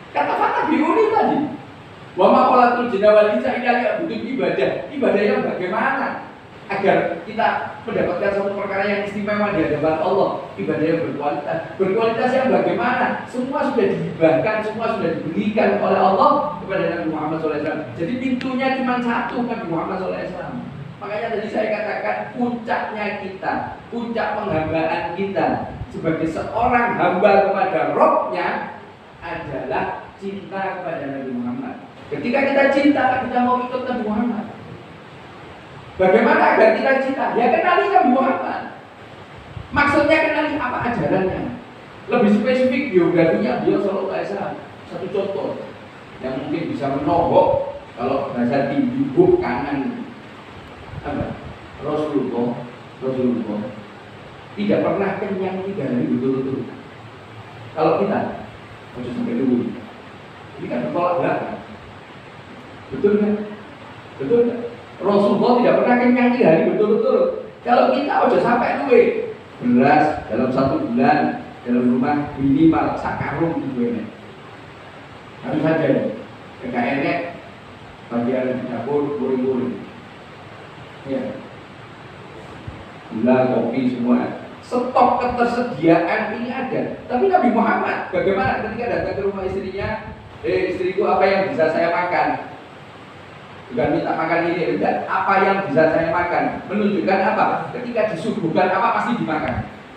Kata fattabi'uni tadi. Wa ma khalaqtul jinna wal insa illa liya'budun, ibadah. Ibadah yang bagaimana? Agar kita mendapatkan suatu perkara yang istimewa di hadapan Allah. Ibadah yang berkualitas. Berkualitas yang bagaimana? Semua sudah dihibahkan, semua sudah diberikan oleh Allah kepada Nabi Muhammad SAW. Jadi pintunya cuma satu, Nabi Muhammad SAW. Makanya tadi saya katakan puncaknya kita, puncak penghambaan kita sebagai seorang hamba kepada Rabb-nya adalah cinta kepada Nabi Muhammad. Ketika kita cinta, kita mau ikut Nabi Muhammad. Bagaimana agar kita cinta? Ya kenali Nabi Muhammad. Maksudnya kenali apa ajarannya. Lebih spesifik biografinya beliau Sallallahu Alaihi Wasallam. Satu contoh yang mungkin bisa menohok kalau bahasa tinggi kanan. Apa? Rasulullah tidak pernah kenyang 3 hari betul-betul. Kalau kita harus sampai dulu. Ini kan bertolak belakang. Betul kan? Betul kan? Rasulullah tidak pernah kenyang 3 hari betul-betul. Kalau kita udah sampai duit beras dalam 1 bulan dalam rumah minimal sakarung gitu ini. Harus ada. Enggak enek bagian dapur goreng-goreng. Ya, gula, kopi semua. Stok ketersediaan ini ada. Tapi Nabi Muhammad bagaimana ketika datang ke rumah istrinya? Istriku apa yang bisa saya makan? Bukan minta makan ini, enggak. Apa yang bisa saya makan? Menunjukkan apa? Ketika disuguhkan apa pasti dimakan.